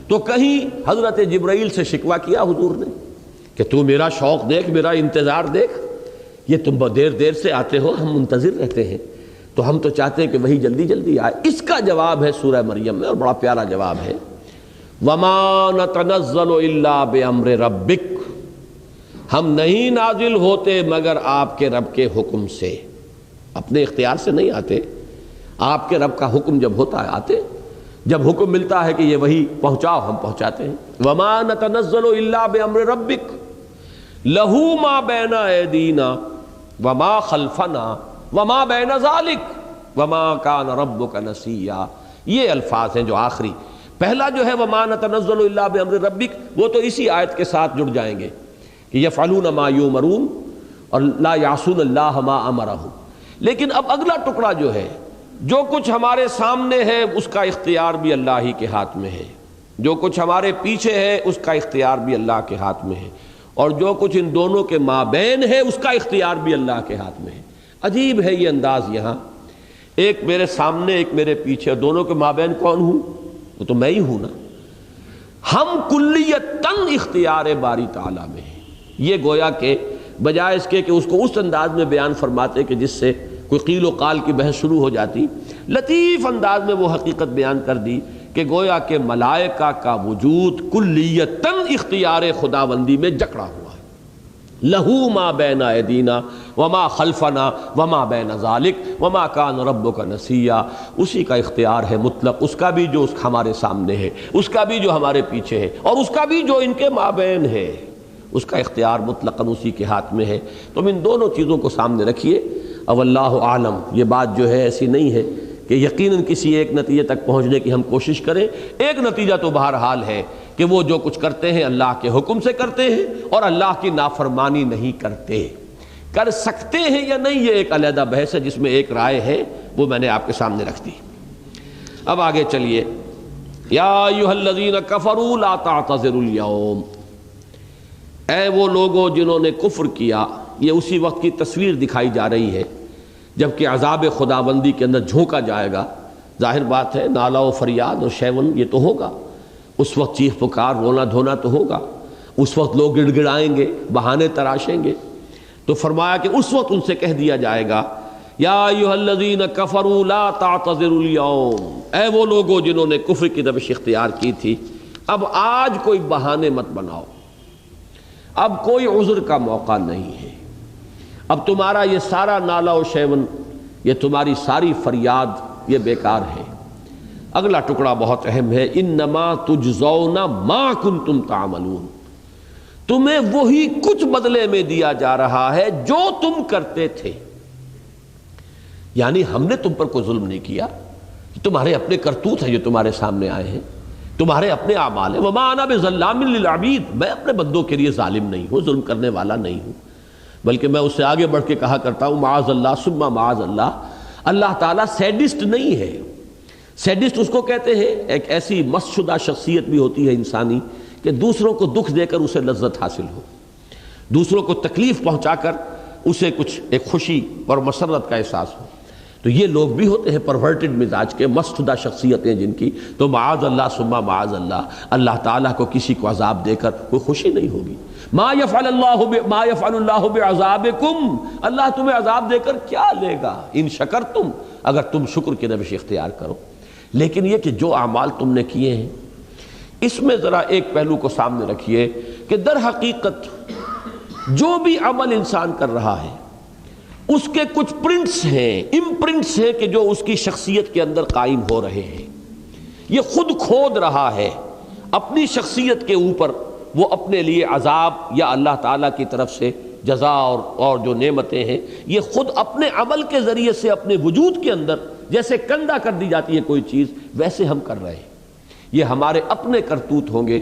تو کہیں حضرت جبرائیل سے شکوہ کیا حضور نے کہ تو میرا شوق دیکھ، میرا انتظار دیکھ، یہ تم دیر سے آتے ہو، ہم منتظر رہتے ہیں، تو ہم تو چاہتے ہیں کہ وہی جلدی آئے۔ اس کا جواب ہے سورہ مریم میں، اور بڑا پیارا جواب ہے، وَمَا نَتَنَزَّلُ إِلَّا بِأَمْرِ رَبِّكَ، ہم نہیں نازل ہوتے مگر آپ کے رب کے حکم سے، اپنے اختیار سے نہیں آتے، آپ کے رب کا حکم جب ہوتا ہے آتے، جب حکم ملتا ہے کہ یہ وہی پہنچاؤ ہم پہنچاتے ہیں۔ وما نتنزل الا بامر ربک لہ ما بین ایدینا وما خلفنا وما بین ذلک وما کان ربک نسیا۔ یہ الفاظ ہیں جو آخری، پہلا جو ہے وما نتنزل الا بامر ربک، وہ تو اسی آیت کے ساتھ جڑ جائیں گے کہ یفعلون ما یؤمرون اور لا یعصون اللہ ما امرہم۔ لیکن اب اگلا ٹکڑا جو ہے، جو کچھ ہمارے سامنے ہے اس کا اختیار بھی اللہ ہی کے ہاتھ میں ہے، جو کچھ ہمارے پیچھے ہے اس کا اختیار بھی اللہ کے ہاتھ میں ہے، اور جو کچھ ان دونوں کے مابین ہے اس کا اختیار بھی اللہ کے ہاتھ میں ہے۔ عجیب ہے یہ انداز یہاں، ایک میرے سامنے ایک میرے پیچھے، دونوں کے مابین کون ہوں؟ وہ تو میں ہی ہوں نا۔ ہم کلیتاً اختیار باری تعالیٰ میں ہیں۔ یہ گویا کہ بجائے اس کے کہ اس کو اس انداز میں بیان فرماتے کہ جس سے کوئی قیل و قال کی بحث شروع ہو جاتی، لطیف انداز میں وہ حقیقت بیان کر دی کہ گویا کہ ملائکہ کا وجود کلیتاً اختیار خداوندی میں جکڑا ہوا ہے۔ لہو ما بین ایدینا وما خلفنا وما بین ذالک وما کان ربک نسیا۔ اسی کا اختیار ہے مطلق، اس کا بھی جو ہمارے سامنے ہے، اس کا بھی جو ہمارے پیچھے ہے، اور اس کا بھی جو ان کے مابین ہے، اس کا اختیار مطلقاً اسی کے ہاتھ میں ہے۔ تم ان دونوں چیزوں کو سامنے رکھیے۔ اب اللہ عالم، یہ بات جو ہے ایسی نہیں ہے کہ یقیناً کسی ایک نتیجے تک پہنچنے کی ہم کوشش کریں۔ ایک نتیجہ تو بہرحال ہے کہ وہ جو کچھ کرتے ہیں اللہ کے حکم سے کرتے ہیں اور اللہ کی نافرمانی نہیں کرتے۔ کر سکتے ہیں یا نہیں یہ ایک علیحدہ بحث ہے جس میں ایک رائے ہے، وہ میں نے آپ کے سامنے رکھ دی۔ اب آگے چلیے، یا ایھا الذین کفروا لا تعتذروا اليوم، اے وہ لوگوں جنہوں نے کفر کیا۔ یہ اسی وقت کی تصویر دکھائی جا رہی ہے جبکہ عذاب خداوندی کے اندر جھونکا جائے گا۔ ظاہر بات ہے نالا و فریاد اور شیون یہ تو ہوگا، اس وقت چیخ پکار رونا دھونا تو ہوگا، اس وقت لوگ گڑ گڑائیں گے، بہانے تراشیں گے۔ تو فرمایا کہ اس وقت ان سے کہہ دیا جائے گا یا ایھا الذین کفروا لا تعتذروا اليوم، اے وہ لوگوں جنہوں نے کفر کی روش اختیار کی تھی، اب آج کوئی بہانے مت بناؤ، اب کوئی عذر کا موقع نہیں ہے۔ اب تمہارا یہ سارا نالا و شیون، یہ تمہاری ساری فریاد، یہ بیکار ہے۔ اگلا ٹکڑا بہت اہم ہے، انما تجزون ما کنتم تعملون، تمہیں وہی کچھ بدلے میں دیا جا رہا ہے جو تم کرتے تھے۔ یعنی ہم نے تم پر کوئی ظلم نہیں کیا، تمہارے اپنے کرتوت ہیں جو تمہارے سامنے آئے ہیں، تمہارے اپنے اعمال ہیں۔ وما انا بظلام للعبید، میں اپنے بندوں کے لیے ظالم نہیں ہوں، ظلم کرنے والا نہیں ہوں، بلکہ میں اس سے آگے بڑھ کے کہا کرتا ہوں معاذ اللہ ثم معاذ اللہ، اللہ تعالیٰ سیڈسٹ نہیں ہے۔ سیڈسٹ اس کو کہتے ہیں ایک ایسی مست شدہ شخصیت بھی ہوتی ہے انسانی کہ دوسروں کو دکھ دے کر اسے لذت حاصل ہو، دوسروں کو تکلیف پہنچا کر اسے کچھ ایک خوشی اور مسرت کا احساس ہو۔ تو یہ لوگ بھی ہوتے ہیں پرورٹڈ مزاج کے، مست شدہ شخصیتیں جن کی، تو معاذ اللہ ثم معاذ اللہ، اللہ تعالیٰ کو کسی کو عذاب دے کر کوئی خوشی نہیں ہوگی۔ ما یفعل اللہ بعذابکم، اللہ تمہیں عذاب دے کر کیا لے گا، ان شکرتم، اگر تم شکر کی روش اختیار کرو۔ لیکن یہ کہ جو اعمال تم نے کیے ہیں، اس میں ذرا ایک پہلو کو سامنے رکھیے کہ در حقیقت جو بھی عمل انسان کر رہا ہے اس کے کچھ پرنٹس ہیں، امپرنٹس ہیں کہ جو اس کی شخصیت کے اندر قائم ہو رہے ہیں۔ یہ خود کھود رہا ہے اپنی شخصیت کے اوپر، وہ اپنے لیے عذاب یا اللہ تعالیٰ کی طرف سے جزا اور جو نعمتیں ہیں، یہ خود اپنے عمل کے ذریعے سے اپنے وجود کے اندر جیسے کندہ کر دی جاتی ہے کوئی چیز، ویسے ہم کر رہے ہیں۔ یہ ہمارے اپنے کرتوت ہوں گے۔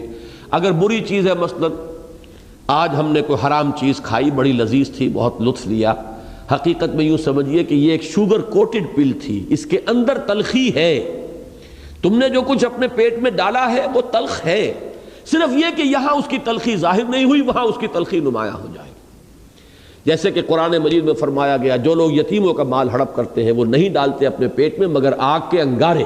اگر بری چیز ہے، مثلا آج ہم نے کوئی حرام چیز کھائی، بڑی لذیذ تھی، بہت لطف لیا، حقیقت میں یوں سمجھیے کہ یہ ایک شوگر کوٹڈ پل تھی، اس کے اندر تلخی ہے، تم نے جو کچھ اپنے پیٹ میں ڈالا ہے وہ تلخ ہے، صرف یہ کہ یہاں اس کی تلخی ظاہر نہیں ہوئی، وہاں اس کی تلخی نمایاں ہو جائے گی۔ جیسے کہ قرآن مجید میں فرمایا گیا جو لوگ یتیموں کا مال ہڑپ کرتے ہیں وہ نہیں ڈالتے اپنے پیٹ میں مگر آگ کے انگارے۔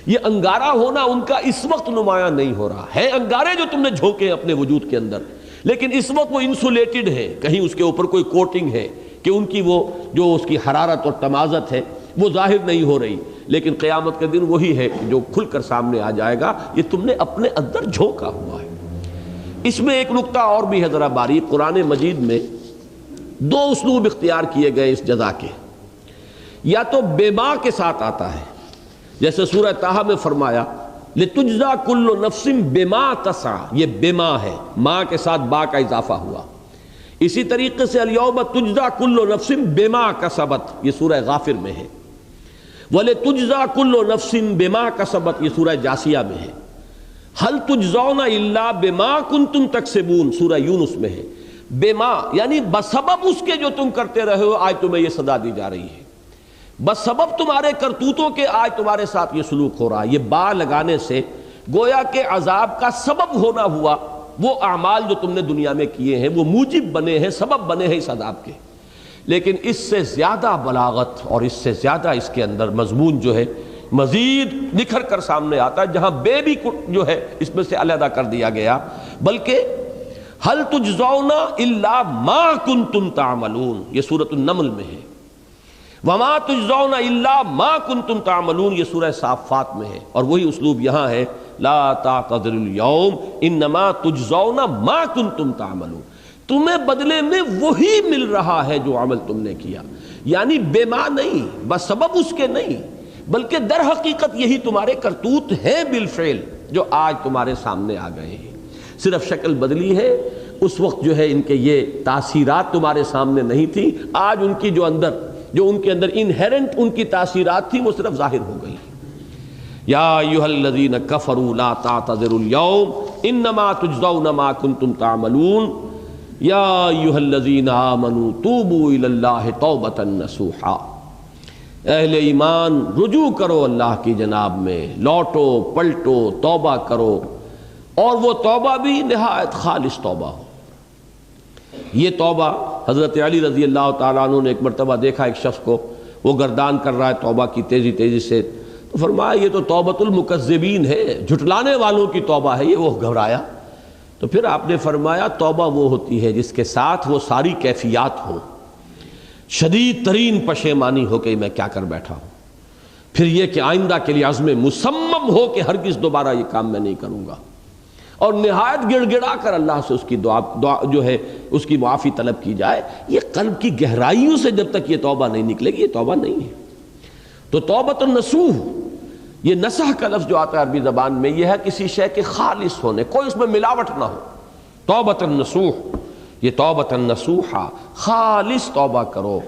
یہ انگارہ ہونا ان کا اس وقت نمایاں نہیں ہو رہا ہے، انگارے جو تم نے جھونکے اپنے وجود کے اندر، لیکن اس وقت وہ انسولیٹڈ ہے، کہیں اس کے اوپر کوئی کوٹنگ ہے کہ ان کی وہ جو اس کی حرارت اور تمازت ہے وہ ظاہر نہیں ہو رہی، لیکن قیامت کے دن وہی ہے جو کھل کر سامنے آ جائے گا، یہ تم نے اپنے اندر جھونکا ہوا ہے۔ اس میں ایک نقطہ اور بھی ہے ذرا باریک، قرآن مجید میں دو اسلوب اختیار کیے گئے اس جزا کے۔ یا تو بما کے ساتھ آتا ہے، جیسے سورہ طٰہٰ میں فرمایا لِتُجْزَىٰ كُلُّ نَفْسٍ بِمَا تَسْعَىٰ، یہ بما ہے، ماں کے ساتھ با کا اضافہ ہوا۔ اسی طریقے سے الْيَوْمَ تُجْزَىٰ كُلُّ نَفْسٍ بِمَا كَسَبَتْ، یہ سورہ غافر میں ہے۔ وَلِتُجْزَىٰ كُلُّ نَفْسٍ بِمَا كَسَبَتْ، یہ سورہ جاثیہ میں ہے۔ هَلْ تُجْزَوْنَ إِلَّا بِمَا كُنتُمْ تَكْسِبُونَ، سورہ یونس میں ہے۔ بما یعنی بسبب اس کے جو تم کرتے رہے ہو آج تمہیں یہ سزا دی جا رہی ہے، بسبب تمہارے کرتوتوں کے آج تمہارے ساتھ یہ سلوک ہو رہا ہے۔ یہ با لگانے سے گویا کہ عذاب کا سبب ہونا ہوا، وہ اعمال جو تم نے دنیا میں کیے ہیں وہ موجب بنے ہیں، سبب بنے ہیں اس عذاب کے۔ لیکن اس سے زیادہ بلاغت اور اس سے زیادہ اس کے اندر مضمون جو ہے مزید نکھر کر سامنے آتا ہے، جہاں بے بھی جو ہے اس میں سے علیحدہ کر دیا گیا، بلکہ هل تجزون الا ما کنتم تعملون، یہ سورۃ النمل میں ہے۔ وما تجزون الا ما کنتم تعملون، یہ سورہ صافات میں ہے، اور وہی اسلوب یہاں ہے لا تعتذروا اليوم انما تجزون ما کنتم تعملون، تمہیں بدلے میں وہی مل رہا ہے جو عمل تم نے کیا، یعنی بے ماں نہیں، بس سبب اس کے نہیں، بلکہ در حقیقت یہی تمہارے کرتوت ہیں بالفعل جو آج تمہارے سامنے آ گئے ہیں، صرف شکل بدلی ہے۔ اس وقت جو ہے ان کے یہ تاثیرات تمہارے سامنے نہیں تھی، آج ان کی جو ان کے اندر انہیرنٹ ان کی تاثیرات تھی وہ صرف ظاہر ہو گئی۔ یا ایھا الذین کفروا لا تعتذروا اليوم انما تجزون ما کنتم تعملون یا ایھا الذین آمنوا توبوا الی اللہ توبۃ نصوحا، اہل ایمان رجوع کرو اللہ کی جناب میں، لوٹو پلٹو توبہ کرو، اور وہ توبہ بھی نہایت خالص توبہ ہو۔ یہ توبہ حضرت علی رضی اللہ تعالیٰ عنہ نے ایک مرتبہ دیکھا ایک شخص کو، وہ گردان کر رہا ہے توبہ کی تیزی سے، تو فرمایا یہ تو توبۃ المکذبین ہے، جھٹلانے والوں کی توبہ ہے یہ۔ وہ گھبرایا، تو پھر آپ نے فرمایا توبہ وہ ہوتی ہے جس کے ساتھ وہ ساری کیفیات ہوں، شدید ترین پشیمانی ہو کہ میں کیا کر بیٹھا ہوں، پھر یہ کہ آئندہ کے لیے عزم مصمم ہو کہ ہرگز دوبارہ یہ کام میں نہیں کروں گا، اور نہایت گڑ گڑا کر اللہ سے اس کی دعا جو ہے اس کی معافی طلب کی جائے۔ یہ قلب کی گہرائیوں سے جب تک یہ توبہ نہیں نکلے گی یہ توبہ نہیں ہے۔ تو توبۃ النصوح، یہ نصح کا لفظ جو آتا ہے عربی زبان میں، یہ ہے کسی شے کے خالص ہونے، کوئی اس میں ملاوٹ نہ ہو۔ توبۃ النصوح، یہ توبۃ النصوحہ، خالص توبہ کرو،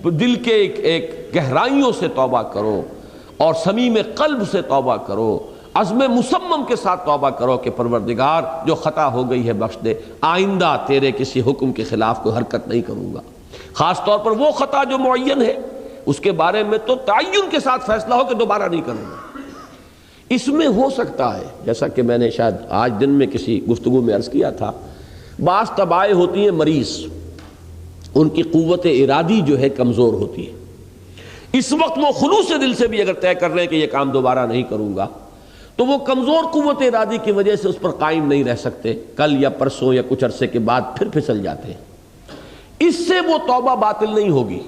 دل کے ایک گہرائیوں سے توبہ کرو، اور صمیم قلب سے توبہ کرو، عزم مصمم کے ساتھ توبہ کرو کہ پروردگار جو خطا ہو گئی ہے بخش دے، آئندہ تیرے کسی حکم کے خلاف کوئی حرکت نہیں کروں گا، خاص طور پر وہ خطا جو معین ہے اس کے بارے میں تو تعین کے ساتھ فیصلہ ہو کہ دوبارہ نہیں کروں گا۔ اس میں ہو سکتا ہے، جیسا کہ میں نے شاید آج دن میں کسی گفتگو میں عرض کیا تھا، بعض طبائع ہوتی ہیں مریض، ان کی قوت ارادی جو ہے کمزور ہوتی ہے، اس وقت وہ خلوص دل سے بھی اگر طے کر رہے ہیں کہ یہ کام دوبارہ نہیں کروں گا، تو وہ کمزور قوت ارادی کی وجہ سے اس پر قائم نہیں رہ سکتے، کل یا پرسوں یا کچھ عرصے کے بعد پھر پھسل جاتے ہیں۔ اس سے وہ توبہ باطل نہیں ہوگی،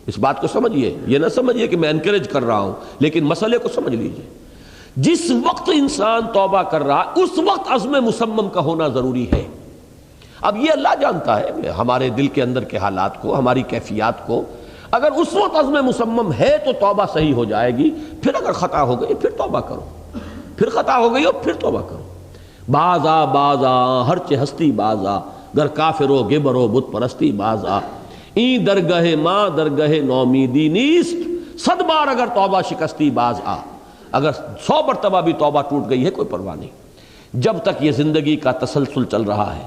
اس بات کو سمجھیے، یہ نہ سمجھیے کہ میں انکریج کر رہا ہوں، لیکن مسئلے کو سمجھ لیجئے۔ جس وقت انسان توبہ کر رہا ہے اس وقت عزم مصمم کا ہونا ضروری ہے۔ اب یہ اللہ جانتا ہے ہمارے دل کے اندر کے حالات کو، ہماری کیفیات کو، اگر اس وقت عزم مصمم ہے تو توبہ صحیح ہو جائے گی، پھر اگر خطا ہو گئی پھر توبہ کرو، پھر خطا ہو گئی اور پھر توبہ کرو۔ بازا ہر چہ ہستی بازا، گر کافر و گبر و بت پرستی بازا، این درگہ ماں درگہ نومیدی نیست، 100 بار اگر توبہ شکستی باز آ، اگر 100 مرتبہ بھی توبہ ٹوٹ گئی ہے کوئی پرواہ نہیں، جب تک یہ زندگی کا تسلسل چل رہا ہے،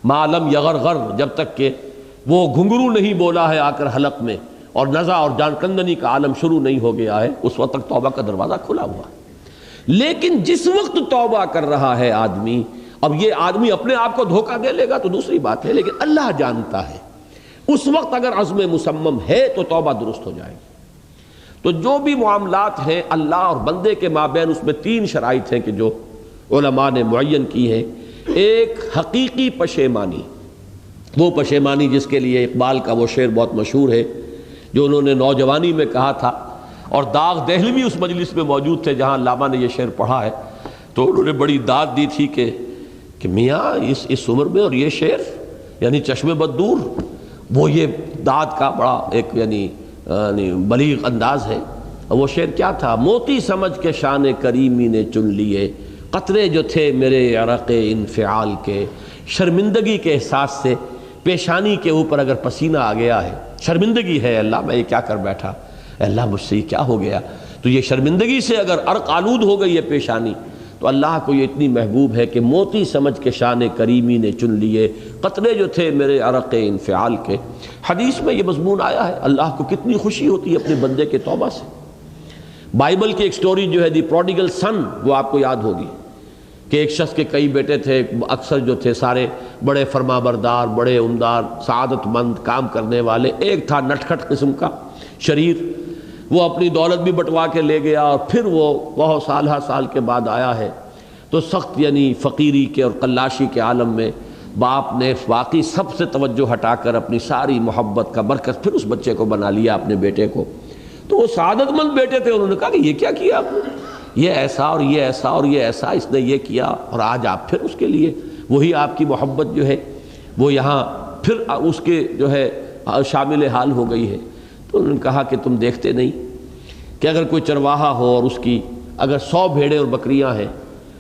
معلم یغرغر، جب تک کہ وہ گھنگرو نہیں بولا ہے آ کر حلق میں اور نزع اور جان کندنی کا عالم شروع نہیں ہو گیا ہے، اس وقت تک توبہ کا دروازہ کھلا ہوا ہے۔ لیکن جس وقت توبہ کر رہا ہے آدمی، اب یہ آدمی اپنے آپ کو دھوکہ دے لے گا تو دوسری بات ہے، لیکن اللہ جانتا ہے، اس وقت اگر عزم مصمم ہے تو توبہ درست ہو جائے گی۔ تو جو بھی معاملات ہیں اللہ اور بندے کے مابین، اس میں 3 شرائط ہیں کہ جو علماء نے معین کی ہیں۔ ایک حقیقی پشیمانی، وہ پشیمانی جس کے لیے اقبال کا وہ شعر بہت مشہور ہے جو انہوں نے نوجوانی میں کہا تھا، اور داغ دہلوی اس مجلس میں موجود تھے جہاں علامہ نے یہ شعر پڑھا ہے، تو انہوں نے بڑی داد دی تھی کہ میاں اس عمر میں اور یہ شعر، یعنی چشم بد دور، وہ یہ داد کا بڑا ایک یعنی بلیغ انداز ہے. وہ شعر کیا تھا؟ موتی سمجھ کے شان کریمی نے چن لیے، قطرے جو تھے میرے عرق انفعال کے. شرمندگی کے احساس سے پیشانی کے اوپر اگر پسینہ آ گیا ہے، شرمندگی ہے، اللہ میں یہ کیا کر بیٹھا، اللہ مجھ سے یہ کیا ہو گیا، تو یہ شرمندگی سے اگر عرق آلود ہو گئی ہے پیشانی، تو اللہ کو یہ اتنی محبوب ہے کہ موتی سمجھ کے شان کریمی نے چن لیے، قطرے جو تھے میرے عرق انفعال کے. حدیث میں یہ مضمون آیا ہے. اللہ کو کتنی خوشی ہوتی ہے اپنے بندے کے توبہ سے. بائبل کی ایک سٹوری جو ہے دی پروڈیگل سن، وہ آپ کو یاد ہوگی کہ ایک شخص کے کئی بیٹے تھے، اکثر جو تھے سارے بڑے فرما بردار، بڑے عمدار، سعادت مند، کام کرنے والے. ایک تھا نٹکھٹ قسم کا شریر، وہ اپنی دولت بھی بٹوا کے لے گیا، اور پھر وہ بہت سال کے بعد آیا ہے تو سخت یعنی فقیری کے اور قلاشی کے عالم میں باپ نے واقعی سب سے توجہ ہٹا کر اپنی ساری محبت کا مرکز پھر اس بچے کو بنا لیا، اپنے بیٹے کو. تو وہ سعادت مند بیٹے تھے، انہوں نے کہا کہ یہ کیا کیا آپ نے، یہ ایسا اور یہ ایسا اور یہ ایسا، اس نے یہ کیا، اور آج آپ پھر اس کے لیے وہی آپ کی محبت جو ہے وہ یہاں پھر اس کے جو ہے شامل حال ہو گئی ہے. تو انہوں نے کہا کہ تم دیکھتے نہیں کہ اگر کوئی چرواہا ہو اور اس کی اگر 100 بھیڑیں اور بکریاں ہیں،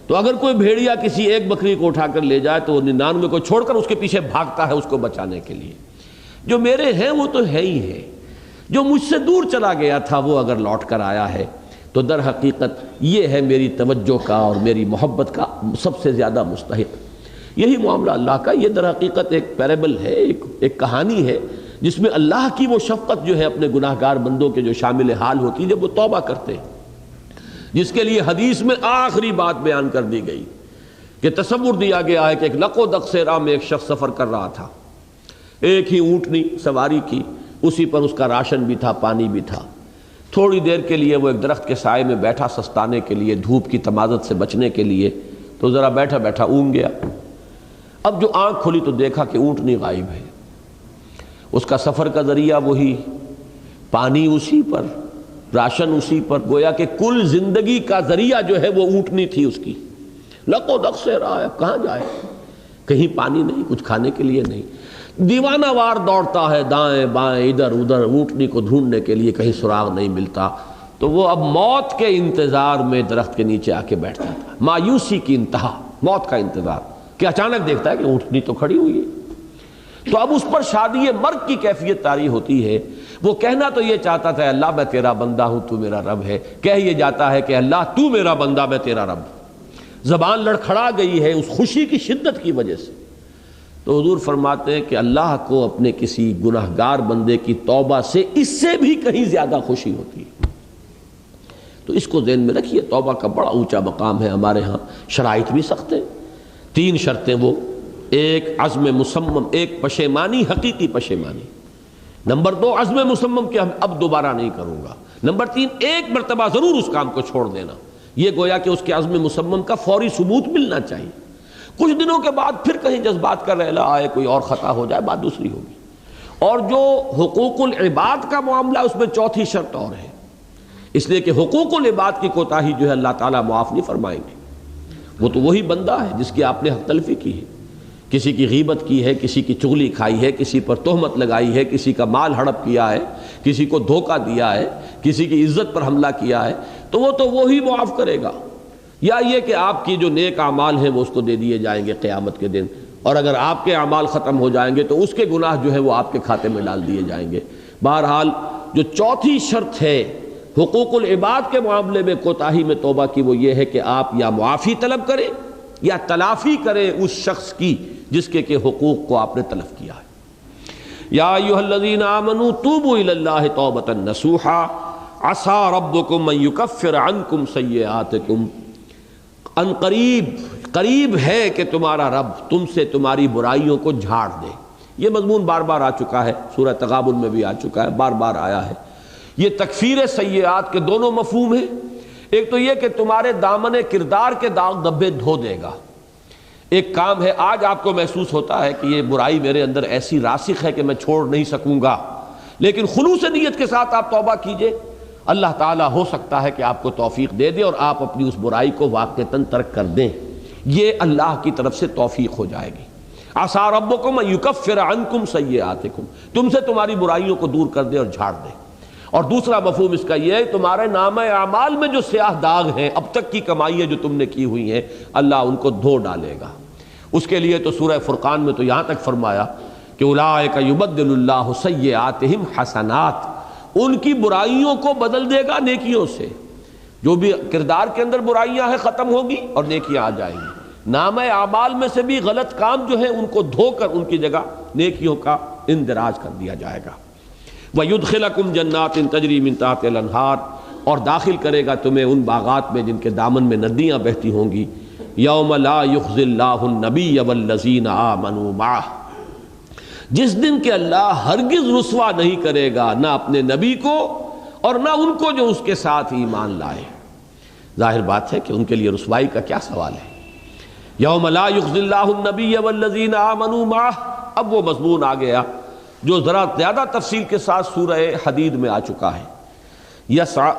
تو اگر کوئی بھیڑیا کسی ایک بکری کو اٹھا کر لے جائے تو وہ 99 کو چھوڑ کر اس کے پیچھے بھاگتا ہے اس کو بچانے کے لیے. جو میرے ہیں وہ تو ہے ہی ہے، جو مجھ سے دور چلا گیا تھا وہ اگر لوٹ کر آیا ہے تو در حقیقت یہ ہے میری توجہ کا اور میری محبت کا سب سے زیادہ مستحق. یہی معاملہ اللہ کا. یہ در حقیقت ایک پیرابل ہے، ایک کہانی ہے جس میں اللہ کی وہ شفقت جو ہے اپنے گناہ گار بندوں کے جو شامل حال ہوتی ہے جب وہ توبہ کرتے ہیں، جس کے لیے حدیث میں آخری بات بیان کر دی گئی کہ تصور دیا گیا ہے کہ ایک لق و دق سے راہ میں ایک شخص سفر کر رہا تھا. ایک ہی اونٹنی سواری کی، اسی پر اس کا راشن بھی تھا، پانی بھی تھا. تھوڑی دیر کے لیے وہ ایک درخت کے سائے میں بیٹھا سستانے کے لیے، دھوپ کی تمازت سے بچنے کے لیے. تو ذرا بیٹھا بیٹھا اونگ گیا. اب جو آنکھ کھلی تو دیکھا کہ اونٹنی غائب ہے. اس کا سفر کا ذریعہ وہی، پانی اسی پر، راشن اسی پر، گویا کہ کل زندگی کا ذریعہ جو ہے وہ اونٹنی تھی اس کی. لق و دق سے رہا ہے، کہاں جائے، کہیں پانی نہیں، کچھ کھانے کے لیے نہیں. دیوانہ وار دوڑتا ہے دائیں بائیں ادھر ادھر اونٹنی کو ڈھونڈنے کے لیے، کہیں سراغ نہیں ملتا. تو وہ اب موت کے انتظار میں درخت کے نیچے آ کے بیٹھتا تھا. مایوسی کی انتہا، موت کا انتظار، کہ اچانک دیکھتا ہے کہ اونٹنی تو کھڑی ہوئی ہے. تو اب اس پر شادی مرگ کی کیفیت طاری ہوتی ہے. وہ کہنا تو یہ چاہتا تھا اللہ میں تیرا بندہ ہوں تو میرا رب ہے، کہہ یہ جاتا ہے کہ اللہ تو میرا بندہ میں تیرا رب. زبان لڑکھڑا گئی ہے اس خوشی کی شدت کی وجہ سے. تو حضور فرماتے ہیں کہ اللہ کو اپنے کسی گناہگار بندے کی توبہ سے اس سے بھی کہیں زیادہ خوشی ہوتی ہے. تو اس کو ذہن میں رکھیے. توبہ کا بڑا اونچا مقام ہے. ہمارے ہاں شرائط بھی سخت ہیں. 3 شرطیں وہ، ایک عزم مصمم، ایک پشیمانی، حقیقی پشیمانی. نمبر 2 عزم مصمم کہ اب دوبارہ نہیں کروں گا. نمبر 3 ایک مرتبہ ضرور اس کام کو چھوڑ دینا. یہ گویا کہ اس کے عزم مصمم کا فوری ثبوت ملنا چاہیے. کچھ دنوں کے بعد پھر کہیں جذبات کا ریلا آئے، کوئی اور خطا ہو جائے، بات دوسری ہوگی. اور جو حقوق العباد کا معاملہ اس میں 4تھی شرط اور ہے، اس لیے کہ حقوق العباد کی کوتاہی جو ہے اللہ تعالیٰ معاف نہیں فرمائیں گے. وہ تو وہی بندہ ہے جس کی آپ نے حق تلفی کی ہے، کسی کی غیبت کی ہے، کسی کی چغلی کھائی ہے، کسی پر تہمت لگائی ہے، کسی کا مال ہڑپ کیا ہے، کسی کو دھوکہ دیا ہے، کسی کی عزت پر حملہ کیا ہے، تو وہ تو وہی معاف کرے گا. یا یہ کہ آپ کی جو نیک اعمال ہیں وہ اس کو دے دیے جائیں گے قیامت کے دن، اور اگر آپ کے اعمال ختم ہو جائیں گے تو اس کے گناہ جو ہے وہ آپ کے کھاتے میں ڈال دیے جائیں گے. بہرحال جو 4تھی شرط ہے حقوق العباد کے معاملے میں کوتاہی میں توبہ کی، وہ یہ ہے کہ آپ یا معافی طلب کریں یا تلافی کریں اس شخص کی جس کے حقوق کو آپ نے تلف کیا ہے. یا ایھا الذین آمنوا توبوا الی اللہ توبۃ نصوحا عسیٰ ربکم ان یکفر عنکم سیئاتکم. ان قریب ہے کہ تمہارا رب تم سے تمہاری برائیوں کو جھاڑ دے. یہ مضمون بار بار آ چکا ہے، سورہ تغابن میں بھی آ چکا ہے، بار بار آیا ہے. یہ تکفیر سیئات کے دونوں مفہوم ہیں. ایک تو یہ کہ تمہارے دامن کردار کے داغ دھبے دھو دے گا. ایک کام ہے، آج آپ کو محسوس ہوتا ہے کہ یہ برائی میرے اندر ایسی راسخ ہے کہ میں چھوڑ نہیں سکوں گا، لیکن خلوص نیت کے ساتھ آپ توبہ کیجئے، اللہ تعالیٰ ہو سکتا ہے کہ آپ کو توفیق دے دے اور آپ اپنی اس برائی کو واقعتاً ترک کر دیں. یہ اللہ کی طرف سے توفیق ہو جائے گی. عسیٰ ربکم ان یکفر عنکم سیئاتکم، تم سے تمہاری برائیوں کو دور کر دے اور جھاڑ دے. اور دوسرا مفہوم اس کا یہ ہے تمہارے نامہ اعمال میں جو سیاہ داغ ہیں، اب تک کی کمائیاں جو تم نے کی ہوئی ہیں، اللہ ان کو دھو ڈالے گا۔ اس کے لیے تو سورہ فرقان میں تو یہاں تک فرمایا کہ اولئک یبدل اللہ سیئاتہم حسنات، ان کی برائیوں کو بدل دے گا نیکیوں سے۔ جو بھی کردار کے اندر برائیاں ہیں ختم ہوگی اور نیکیاں آ جائیں گی۔ نامہ اعمال میں سے بھی غلط کام جو ہیں ان کو دھو کر ان کی جگہ نیکیوں کا اندراج کر دیا جائے گا۔ وَيُدْخِلَكُمْ جَنَّاتٍ تَجْرِي مِن تَحْتِهَا الْأَنْهَارُ، اور داخل کرے گا تمہیں ان باغات میں جن کے دامن میں ندیاں بہتی ہوں گی۔ یوم لا یخزی اللہ النبی والذین آمنوا معہ، جس دن کہ اللہ ہرگز رسوا نہیں کرے گا نہ اپنے نبی کو اور نہ ان کو جو اس کے ساتھ ایمان لائے۔ ظاہر بات ہے کہ ان کے لیے رسوائی کا کیا سوال ہے۔ یوم لا یخزی اللہ النبی والذین آمنوا معہ، اب وہ مضمون آ گیا جو ذرا زیادہ تفصیل کے ساتھ سورہ حدید میں آ چکا ہے۔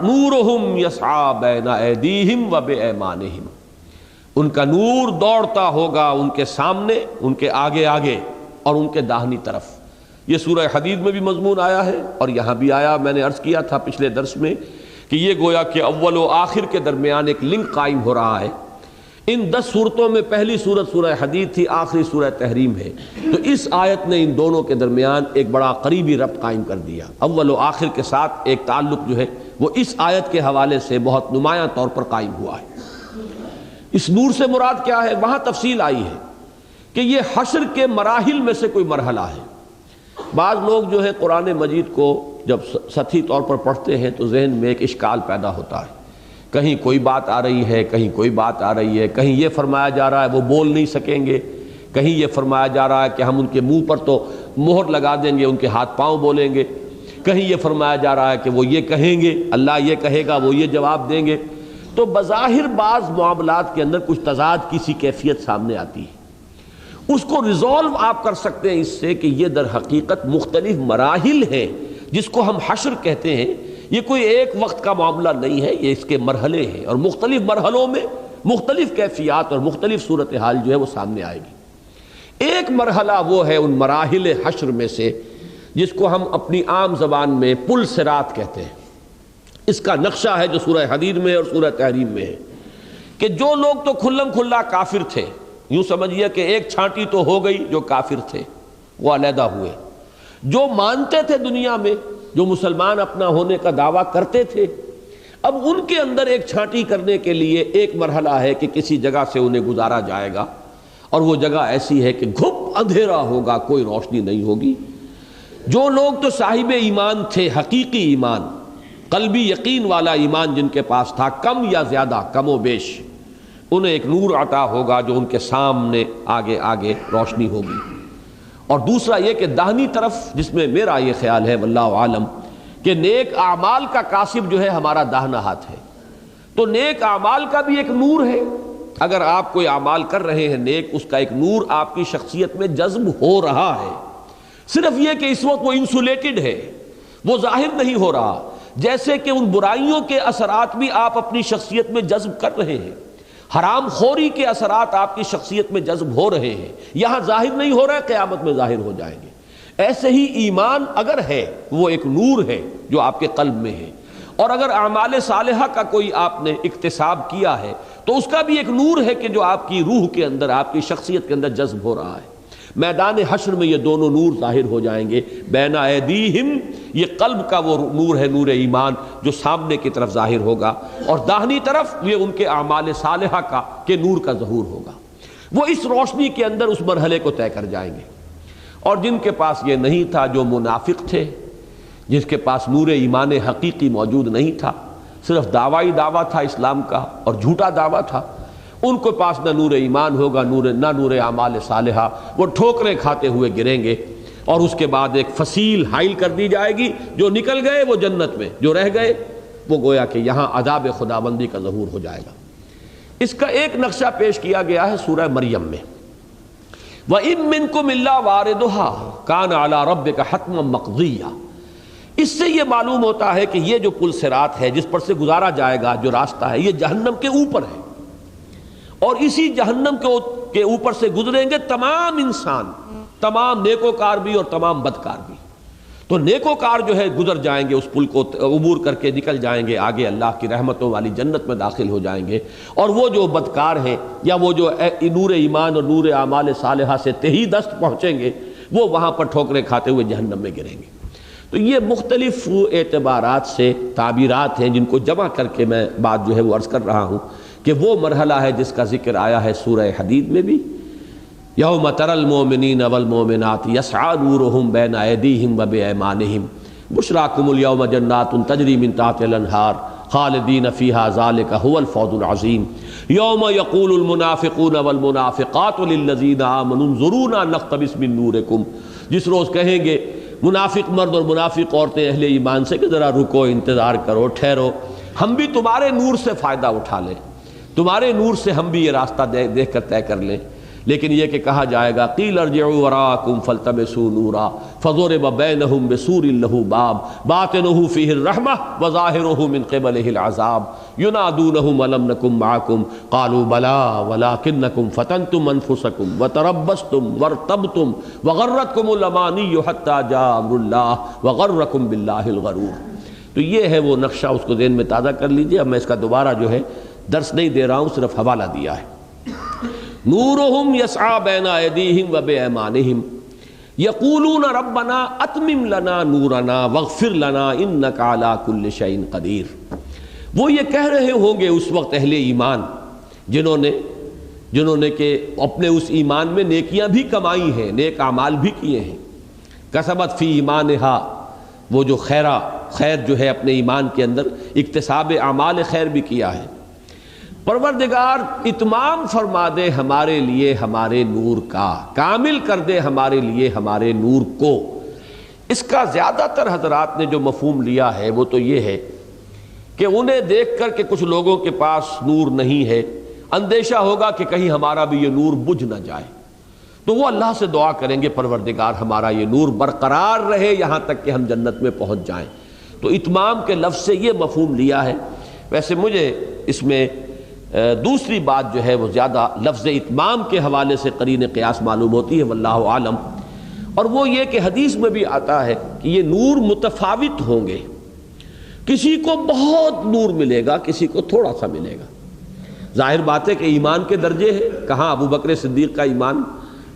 نورہم یسعی بین ایدیہم و بایمانہم، ان کا نور دوڑتا ہوگا ان کے سامنے، ان کے آگے آگے اور ان کے داہنی طرف۔ یہ سورہ حدید میں بھی مضمون آیا ہے اور یہاں بھی آیا۔ میں نے عرض کیا تھا پچھلے درس میں کہ یہ گویا کہ اول و آخر کے درمیان ایک لنک قائم ہو رہا ہے۔ ان 10 صورتوں میں پہلی صورت سورہ حدید تھی، آخری سورہ تحریم ہے، تو اس آیت نے ان دونوں کے درمیان ایک بڑا قریبی ربط قائم کر دیا۔ اول و آخر کے ساتھ ایک تعلق جو ہے وہ اس آیت کے حوالے سے بہت نمایاں طور پر قائم ہوا ہے۔ اس نور سے مراد کیا ہے؟ وہاں تفصیل آئی ہے کہ یہ حشر کے مراحل میں سے کوئی مرحلہ ہے۔ بعض لوگ جو ہے قرآن مجید کو جب سطحی طور پر پڑھتے ہیں تو ذہن میں ایک اشکال پیدا ہوتا ہے، کہیں کوئی بات آ رہی ہے، کہیں کوئی بات آ رہی ہے، کہیں یہ فرمایا جا رہا ہے وہ بول نہیں سکیں گے، کہیں یہ فرمایا جا رہا ہے کہ ہم ان کے منہ پر تو مہر لگا دیں گے، ان کے ہاتھ پاؤں بولیں گے، کہیں یہ فرمایا جا رہا ہے کہ وہ یہ کہیں گے، اللہ یہ کہے گا، وہ یہ جواب دیں گے۔ تو بظاہر بعض معاملات کے اندر کچھ تضاد کی سی کیفیت سامنے آتی ہے۔ اس کو ریزولو آپ کر سکتے ہیں اس سے کہ یہ در حقیقت مختلف مراحل ہیں جس کو ہم حشر کہتے ہیں۔ یہ کوئی ایک وقت کا معاملہ نہیں ہے، یہ اس کے مرحلے ہیں، اور مختلف مرحلوں میں مختلف کیفیات اور مختلف صورتحال جو ہے وہ سامنے آئے گی۔ ایک مرحلہ وہ ہے ان مراحل حشر میں سے جس کو ہم اپنی عام زبان میں پل صراط کہتے ہیں۔ اس کا نقشہ ہے جو سورہ حدید میں اور سورہ تحریم میں ہے کہ جو لوگ تو کھلم کھلا کافر تھے، یوں سمجھیے کہ ایک چھانٹی تو ہو گئی، جو کافر تھے وہ علیحدہ ہوئے۔ جو مانتے تھے دنیا میں، جو مسلمان اپنا ہونے کا دعویٰ کرتے تھے، اب ان کے اندر ایک چھانٹی کرنے کے لیے ایک مرحلہ ہے کہ کسی جگہ سے انہیں گزارا جائے گا، اور وہ جگہ ایسی ہے کہ گھپ اندھیرا ہوگا، کوئی روشنی نہیں ہوگی۔ جو لوگ تو صاحب ایمان تھے، حقیقی ایمان، قلبی یقین والا ایمان جن کے پاس تھا، کم یا زیادہ، کم و بیش، انہیں ایک نور عطا ہوگا جو ان کے سامنے آگے آگے روشنی ہوگی۔ اور دوسرا یہ کہ داہنی طرف، جس میں میرا یہ خیال ہے واللہ عالم کہ نیک اعمال کا کاسب جو ہے ہمارا داہنا ہاتھ ہے، تو نیک اعمال کا بھی ایک نور ہے۔ اگر آپ کوئی اعمال کر رہے ہیں نیک، اس کا ایک نور آپ کی شخصیت میں جذب ہو رہا ہے، صرف یہ کہ اس وقت وہ انسولیٹڈ ہے، وہ ظاہر نہیں ہو رہا۔ جیسے کہ ان برائیوں کے اثرات بھی آپ اپنی شخصیت میں جذب کر رہے ہیں، حرام خوری کے اثرات آپ کی شخصیت میں جذب ہو رہے ہیں، یہاں ظاہر نہیں ہو رہا ہے، قیامت میں ظاہر ہو جائیں گے۔ ایسے ہی ایمان اگر ہے وہ ایک نور ہے جو آپ کے قلب میں ہے، اور اگر اعمال صالحہ کا کوئی آپ نے اکتساب کیا ہے تو اس کا بھی ایک نور ہے کہ جو آپ کی روح کے اندر، آپ کی شخصیت کے اندر جذب ہو رہا ہے۔ میدان حشر میں یہ دونوں نور ظاہر ہو جائیں گے۔ بین ایدیہم، یہ قلب کا وہ نور ہے، نور ایمان، جو سامنے کی طرف ظاہر ہوگا، اور داہنی طرف یہ ان کے اعمال صالحہ کا کہ نور کا ظہور ہوگا۔ وہ اس روشنی کے اندر اس مرحلے کو طے کر جائیں گے۔ اور جن کے پاس یہ نہیں تھا، جو منافق تھے، جس کے پاس نور ایمان حقیقی موجود نہیں تھا، صرف دعویٰ تھا اسلام کا اور جھوٹا دعویٰ تھا، ان کے پاس نہ نور ایمان ہوگا، نہ نور اعمال صالحہ، وہ ٹھوکریں کھاتے ہوئے گریں گے۔ اور اس کے بعد ایک فصیل حائل کر دی جائے گی، جو نکل گئے وہ جنت میں، جو رہ گئے وہ گویا کہ یہاں عذاب خداوندی کا ظہور ہو جائے گا۔ اس کا ایک نقشہ پیش کیا گیا ہے سورہ مریم میں، وَإِن مِّنكُمْ إِلَّا وَارِدُهَا كَانَ عَلَىٰ رَبِّكَ حَتْمًا مَّقْضِيًّا۔ اس سے یہ معلوم ہوتا ہے کہ یہ جو پل صراط ہے جس پر سے گزارا جائے گا، جو راستہ ہے، یہ جہنم کے اوپر ہے، اور اسی جہنم کے اوپر سے گزریں گے تمام انسان، تمام نیکوکار بھی اور تمام بدکار بھی۔ تو نیکوکار جو ہے گزر جائیں گے، اس پل کو عبور کر کے نکل جائیں گے آگے، اللہ کی رحمتوں والی جنت میں داخل ہو جائیں گے، اور وہ جو بدکار ہیں یا وہ جو نور ایمان اور نور اعمال صالحہ سے تہی دست پہنچیں گے، وہ وہاں پر ٹھوکریں کھاتے ہوئے جہنم میں گریں گے۔ تو یہ مختلف اعتبارات سے تعبیرات ہیں جن کو جمع کر کے میں بات جو ہے وہ عرض کر رہا ہوں کہ وہ مرحلہ ہے جس کا ذکر آیا ہے سورہ حدید میں بھی، یوم تری المؤمنین والمؤمنات یسعی نورہم بین ایدیہم وبایمانہم بشراکم الیوم جنات تجری من تحتہا الانہار خالدین فیہا ذالک هو الفوز العظیم یوم یقول المنافقون والمنافقات للذین آمنوا انظرونا نقتبس من نورکم، جس روز کہیں گے منافق مرد اور منافق عورتیں اہل ایمان سے کہ ذرا رکو، انتظار کرو، ٹھہرو، ہم بھی تمہارے نور سے فائدہ اٹھا لیں، تمہارے نور سے ہم بھی یہ راستہ دیکھ کر طے کر لیں۔ لیکن یہ کہ کہا جائے گا قیل ارجعوا وراءکم فالتمسوا نورا فضرب بینہم بسور لہ باب باطنہ فیہ الرحمہ وظاہرہ من قبلہ العذاب ینادونہم الم نکن معکم قالوا بلی ولکنکم فتنتم انفسکم وتربصتم وارتبتم وغرتکم الامانی حتی جاء امر اللہ وغرکم باللہ الغرور۔ تو یہ ہے وہ نقشہ، اس کو ذہن میں تازہ کر لیجئے۔ اب میں اس کا دوبارہ جو ہے درس نہیں دے رہا ہوں، صرف حوالہ دیا ہے۔ نورہم یسعی بین ایدیہم وبایمانہم یقولون ربنا اتمم لنا نورنا واغفر لنا انک علی کل شیء قدیر۔ وہ یہ کہہ رہے ہوں گے اس وقت اہل ایمان جنہوں نے کہ اپنے اس ایمان میں نیکیاں بھی کمائی ہیں، نیک اعمال بھی کیے ہیں، کسبت فی ایمانہا، وہ جو خیر جو ہے اپنے ایمان کے اندر اکتساب اعمال خیر بھی کیا ہے، پروردگار اتمام فرما دے ہمارے لیے ہمارے نور کا، کامل کر دے ہمارے لیے ہمارے نور کو۔ اس کا زیادہ تر حضرات نے جو مفہوم لیا ہے وہ تو یہ ہے کہ انہیں دیکھ کر کہ کچھ لوگوں کے پاس نور نہیں ہے، اندیشہ ہوگا کہ کہیں ہمارا بھی یہ نور بجھ نہ جائے، تو وہ اللہ سے دعا کریں گے پروردگار ہمارا یہ نور برقرار رہے یہاں تک کہ ہم جنت میں پہنچ جائیں۔ تو اتمام کے لفظ سے یہ مفہوم لیا ہے۔ ویسے مجھے اس میں دوسری بات جو ہے وہ زیادہ لفظ اتمام کے حوالے سے قرین قیاس معلوم ہوتی ہے، واللہ عالم، اور وہ یہ کہ حدیث میں بھی آتا ہے کہ یہ نور متفاوت ہوں گے، کسی کو بہت نور ملے گا، کسی کو تھوڑا سا ملے گا۔ ظاہر بات ہے کہ ایمان کے درجے ہیں، کہاں ابو بکر صدیق کا ایمان،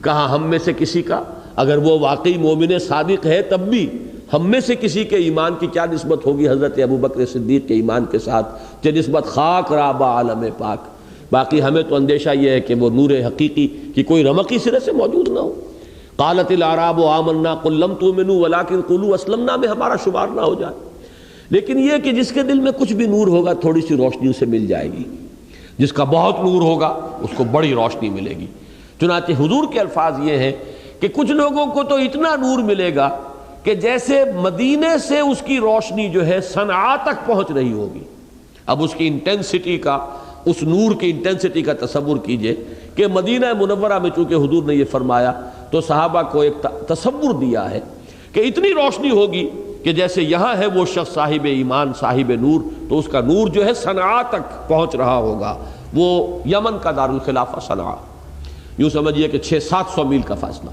کہاں ہم میں سے کسی کا، اگر وہ واقعی مومن صادق ہے تب بھی ہم میں سے کسی کے ایمان کی کیا نسبت ہوگی حضرت ابو بکر صدیق کے ایمان کے ساتھ، کہ نسبت خاک رابع عالم پاک۔ باقی ہمیں تو اندیشہ یہ ہے کہ وہ نور حقیقی کی کوئی رمقی سرے سے موجود نہ ہو۔ قالت الاعراب آمنا قل لم تؤمنوا ولکن قولوا اسلمنا میں ہمارا شمار نہ ہو جائے۔ لیکن یہ کہ جس کے دل میں کچھ بھی نور ہوگا تھوڑی سی روشنی اسے مل جائے گی، جس کا بہت نور ہوگا اس کو بڑی روشنی ملے گی۔ چنانچہ حضور کے الفاظ یہ ہیں کہ کچھ لوگوں کو تو اتنا نور ملے گا کہ جیسے مدینے سے اس کی روشنی جو ہے صنعاء تک پہنچ رہی ہوگی۔ اب اس کی انٹینسٹی کا، اس نور کی انٹینسٹی کا تصور کیجئے کہ مدینہ منورہ میں چونکہ حضور نے یہ فرمایا تو صحابہ کو ایک تصور دیا ہے کہ اتنی روشنی ہوگی کہ جیسے یہاں ہے وہ شخص صاحب ایمان صاحب نور، تو اس کا نور جو ہے صنعاء تک پہنچ رہا ہوگا۔ وہ یمن کا دارالخلافہ صنعاء، یوں سمجھیے کہ 600-700 میل کا فاصلہ۔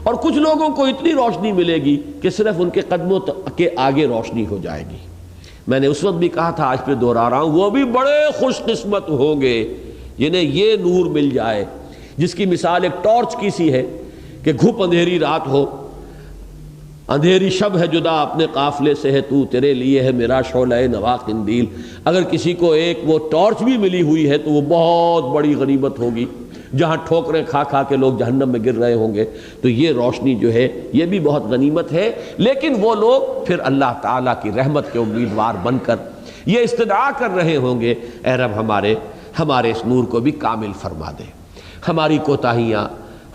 اور کچھ لوگوں کو اتنی روشنی ملے گی کہ صرف ان کے قدموں کے آگے روشنی ہو جائے گی۔ میں نے اس وقت بھی کہا تھا، آج پہ دوہرا رہا ہوں، وہ بھی بڑے خوش قسمت ہوں گے جنہیں یہ نور مل جائے، جس کی مثال ایک ٹارچ کی سی ہے کہ گھپ اندھیری رات ہو، اندھیری شب ہے جدا اپنے قافلے سے ہے تو، تیرے لیے ہے میرا شعلہ نوا قندیل۔ اگر کسی کو ایک وہ ٹارچ بھی ملی ہوئی ہے تو وہ بہت بڑی غنیمت ہوگی، جہاں ٹھوکریں کھا کھا کے لوگ جہنم میں گر رہے ہوں گے۔ تو یہ روشنی جو ہے یہ بھی بہت غنیمت ہے۔ لیکن وہ لوگ پھر اللہ تعالیٰ کی رحمت کے امیدوار بن کر یہ استدعا کر رہے ہوں گے، اے رب ہمارے اس نور کو بھی کامل فرما دے، ہماری کوتاہیاں،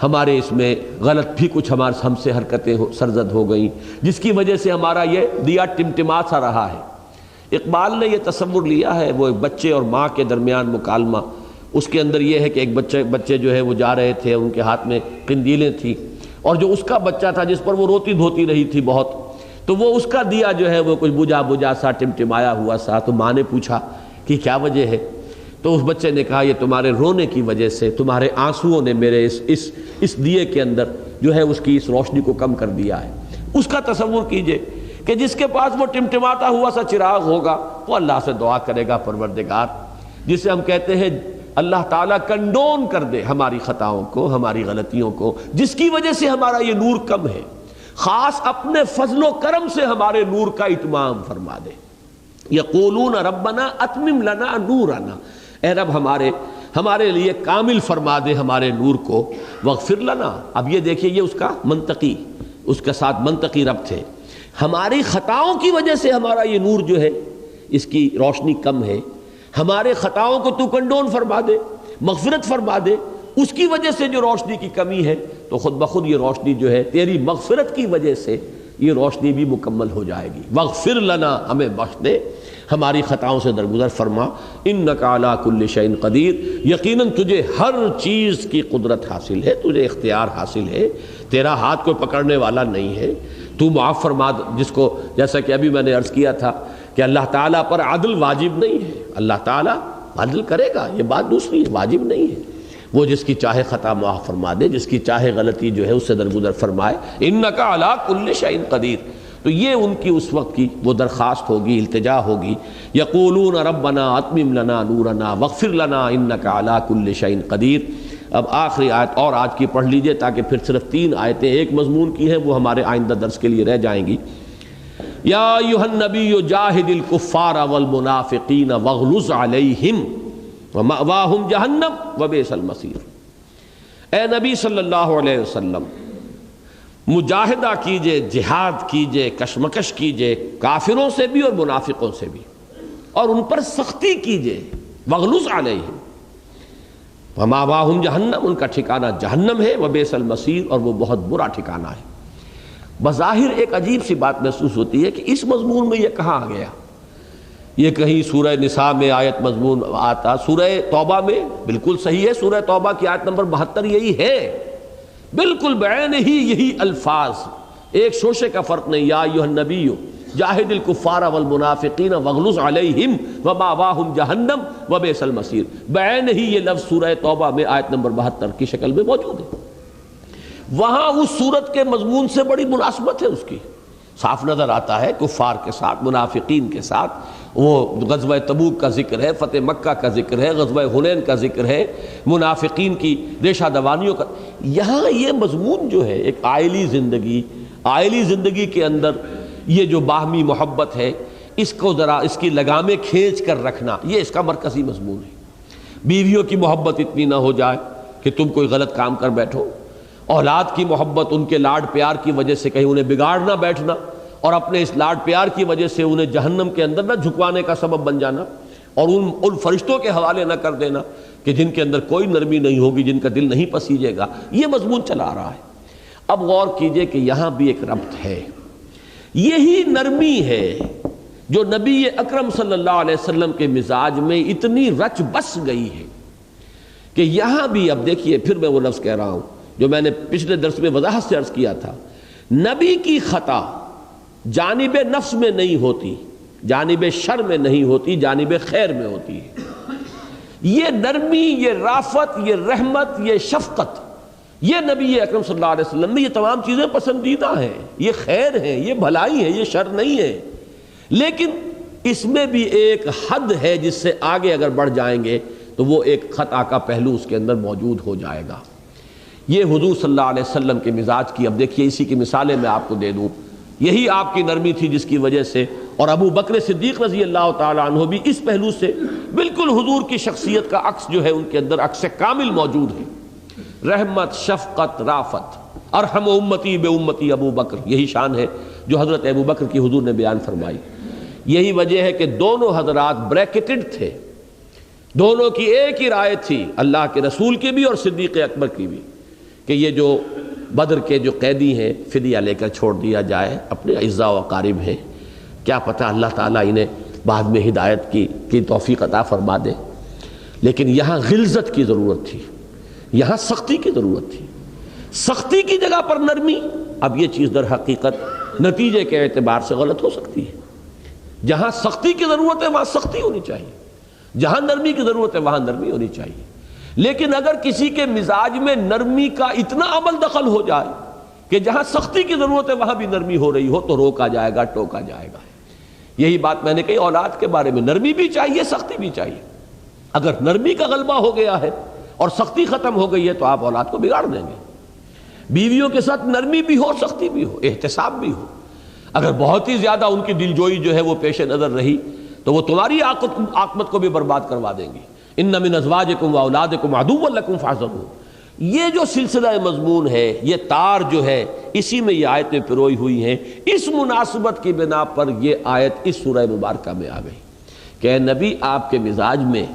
ہمارے اس میں غلط بھی کچھ ہم سے حرکتیں سرزد ہو گئیں، جس کی وجہ سے ہمارا یہ دیا ٹمٹما سا رہا ہے۔ اقبال نے یہ تصور لیا ہے، وہ ایک بچے اور ماں کے درمیان مکالمہ، اس کے اندر یہ ہے کہ ایک بچے جو ہے وہ جا رہے تھے، ان کے ہاتھ میں قندیلیں تھیں، اور جو اس کا بچہ تھا جس پر وہ روتی دھوتی رہی تھی بہت، تو وہ اس کا دیا جو ہے وہ کچھ بجھا سا ٹمٹمایا ہوا سا۔ تو ماں نے پوچھا کہ کیا وجہ ہے؟ تو اس بچے نے کہا یہ تمہارے رونے کی وجہ سے، تمہارے آنسوؤں نے میرے اس دیے کے اندر جو ہے اس کی اس روشنی کو کم کر دیا ہے۔ اس کا تصور کیجئے کہ جس کے پاس وہ ٹمٹماتا ہوا سا چراغ ہوگا وہ اللہ سے دعا کرے گا پروردگار، جسے ہم کہتے ہیں اللہ تعالیٰ کنڈون کر دے ہماری خطاؤں کو، ہماری غلطیوں کو، جس کی وجہ سے ہمارا یہ نور کم ہے، خاص اپنے فضل و کرم سے ہمارے نور کا اتمام فرما دے۔ یقولون ربنا اتمم لنا نورنا، اے رب ہمارے لیے کامل فرما دے ہمارے نور کو، واغفر لنا۔ اب یہ دیکھیے، یہ اس کے ساتھ منطقی ربط ہے، ہماری خطاؤں کی وجہ سے ہمارا یہ نور جو ہے اس کی روشنی کم ہے، ہمارے خطاؤں کو تو کنڈون فرما دے، مغفرت فرما دے، اس کی وجہ سے جو روشنی کی کمی ہے تو خود بخود یہ روشنی جو ہے تیری مغفرت کی وجہ سے یہ روشنی بھی مکمل ہو جائے گی۔ واغفر لنا، ہمیں بخش دے، ہماری خطاؤں سے درگزر فرما، انک علی کل شیء قدیر، یقیناً تجھے ہر چیز کی قدرت حاصل ہے، تجھے اختیار حاصل ہے، تیرا ہاتھ کوئی پکڑنے والا نہیں ہے، تو معاف فرما جس کو، جیسا کہ ابھی میں نے عرض کیا تھا کہ اللہ تعالیٰ پر عدل واجب نہیں ہے، اللہ تعالیٰ عدل کرے گا، یہ بات دوسری ہے، واجب نہیں ہے، وہ جس کی چاہے خطا معاف فرما دے، جس کی چاہے غلطی جو ہے اس سے درگزر فرمائے، انک علی کل شیء قدیر۔ تو یہ ان کی اس وقت کی وہ درخواست ہوگی، التجا ہوگی، یقولون ربنا اتمم لنا نورنا واغفر لنا انک علی کل شیء قدیر۔ اب آخری آیت اور آج کی پڑھ لیجئے تاکہ پھر صرف 3 آیتیں ایک مضمون کی ہیں، وہ ہمارے آئندہ درس کے لیے رہ جائیں گی۔ یا ایھا النبی جاہد الکفار والمنافقین واغلظ علیہم ومأواہم جہنم وبئس المصیر۔ اے نبی صلی اللہ علیہ وسلم، مجاہدہ کیجئے، جہاد کیجئے، کشمکش کیجئے، کافروں سے بھی اور منافقوں سے بھی، اور ان پر سختی کیجئے، واغلظ علیہم، ومأواہم جہنم، ان کا ٹھکانہ جہنم ہے، وبئس المصیر، اور وہ بہت برا ٹھکانہ ہے۔ بظاہر ایک عجیب سی بات محسوس ہوتی ہے کہ اس مضمون میں یہ کہاں آ گیا؟ یہ کہیں سورہ نساء میں آیت مضمون آتا، سورہ توبہ میں بالکل صحیح ہے، سورہ توبہ کی آیت نمبر 72 یہی ہے، بالکل بعین ہی یہی الفاظ، ایک شوشے کا فرق نہیں۔ یا ایھا النبی جاہد الکفار والمنافقین واغلظ علیہم ومأواہم جہنم وبئس المصیر، بعین ہی یہ لفظ سورہ توبہ میں آیت نمبر 72 کی شکل میں موجود ہے۔ وہاں اس صورت کے مضمون سے بڑی مناسبت ہے، اس کی صاف نظر آتا ہے، کفار کے ساتھ، منافقین کے ساتھ، وہ غزوہ تبوک کا ذکر ہے، فتح مکہ کا ذکر ہے، غزوہ حنین کا ذکر ہے، منافقین کی ریشہ دوانیوں کا۔ یہاں یہ مضمون جو ہے ایک عائلی زندگی کے اندر یہ جو باہمی محبت ہے، اس کو ذرا اس کی لگامیں کھینچ کر رکھنا، یہ اس کا مرکزی مضمون ہے۔ بیویوں کی محبت اتنی نہ ہو جائے کہ تم کوئی غلط کام کر بیٹھو، اولاد کی محبت، ان کے لاڈ پیار کی وجہ سے کہیں انہیں بگاڑ نہ بیٹھنا، اور اپنے اس لاڈ پیار کی وجہ سے انہیں جہنم کے اندر نہ جھکوانے کا سبب بن جانا، اور ان فرشتوں کے حوالے نہ کر دینا کہ جن کے اندر کوئی نرمی نہیں ہوگی، جن کا دل نہیں پسیجے گا۔ یہ مضمون چلا رہا ہے۔ اب غور کیجئے کہ یہاں بھی ایک ربط ہے، یہی نرمی ہے جو نبی اکرم صلی اللہ علیہ وسلم کے مزاج میں اتنی رچ بس گئی ہے کہ یہاں بھی، اب دیکھیے پھر میں وہ لفظ کہہ رہا ہوں جو میں نے پچھلے درس میں وضاحت سے عرض کیا تھا، نبی کی خطا جانب نفس میں نہیں ہوتی، جانب شر میں نہیں ہوتی، جانب خیر میں ہوتی ہے۔ یہ نرمی، یہ رافت، یہ رحمت، یہ شفقت، یہ نبی اکرم صلی اللہ علیہ وسلم میں یہ تمام چیزیں پسندیدہ ہیں، یہ خیر ہیں، یہ بھلائی ہے، یہ شر نہیں ہے، لیکن اس میں بھی ایک حد ہے جس سے آگے اگر بڑھ جائیں گے تو وہ ایک خطا کا پہلو اس کے اندر موجود ہو جائے گا۔ یہ حضور صلی اللہ علیہ وسلم کے مزاج کی، اب دیکھیے اسی کی مثالیں میں آپ کو دے دوں، یہی آپ کی نرمی تھی جس کی وجہ سے، اور ابو بکر صدیق رضی اللہ تعالیٰ عنہ بھی اس پہلو سے بالکل حضور کی شخصیت کا عکس جو ہے ان کے اندر عکس کامل موجود ہے، رحمت، شفقت، رافت۔ ارحم امتی بے امتی ابو بکر، یہی شان ہے جو حضرت ابو بکر کی حضور نے بیان فرمائی۔ یہی وجہ ہے کہ دونوں حضرات بریکٹڈ تھے، دونوں کی ایک ہی رائے تھی، اللہ کے رسول کی بھی اور صدیق اکبر کی بھی، کہ یہ جو بدر کے جو قیدی ہیں فدیہ لے کر چھوڑ دیا جائے، اپنے اعزاء و اقارب ہیں، کیا پتہ اللہ تعالیٰ انہیں بعد میں ہدایت کی توفیق عطا فرما دے۔ لیکن یہاں غلظت کی ضرورت تھی، یہاں سختی کی ضرورت تھی، سختی کی جگہ پر نرمی۔ اب یہ چیز در حقیقت نتیجے کے اعتبار سے غلط ہو سکتی ہے، جہاں سختی کی ضرورت ہے وہاں سختی ہونی چاہیے، جہاں نرمی کی ضرورت ہے وہاں نرمی ہونی چاہیے۔ لیکن اگر کسی کے مزاج میں نرمی کا اتنا عمل دخل ہو جائے کہ کہ جہاں سختی کی ضرورت ہے وہاں بھی نرمی ہو رہی ہو تو روکا جائے گا، ٹوکا جائے گا۔ یہی بات میں نے کہی اولاد کے بارے میں، نرمی بھی چاہیے، سختی بھی چاہیے۔ اگر نرمی کا غلبہ ہو گیا ہے اور سختی ختم ہو گئی ہے تو آپ اولاد کو بگاڑ دیں گے۔ بیویوں کے ساتھ نرمی بھی ہو، سختی بھی ہو، احتساب بھی ہو۔ اگر بہت ہی زیادہ ان کی دلجوئی جو ہے وہ پیش نظر رہی تو وہ تمہاری عاقبت کو بھی برباد کروا دیں گی۔ ان من ازواجکم واولادکم عدوا لکم فاحذروہ۔ یہ جو سلسلہ مضمون ہے، یہ تار جو ہے، اسی میں یہ آیتیں پروئی ہوئی ہیں۔ اس مناسبت کی بنا پر یہ آیت اس سورہ مبارکہ میں آ گئی کہ اے نبی، آپ کے مزاج میں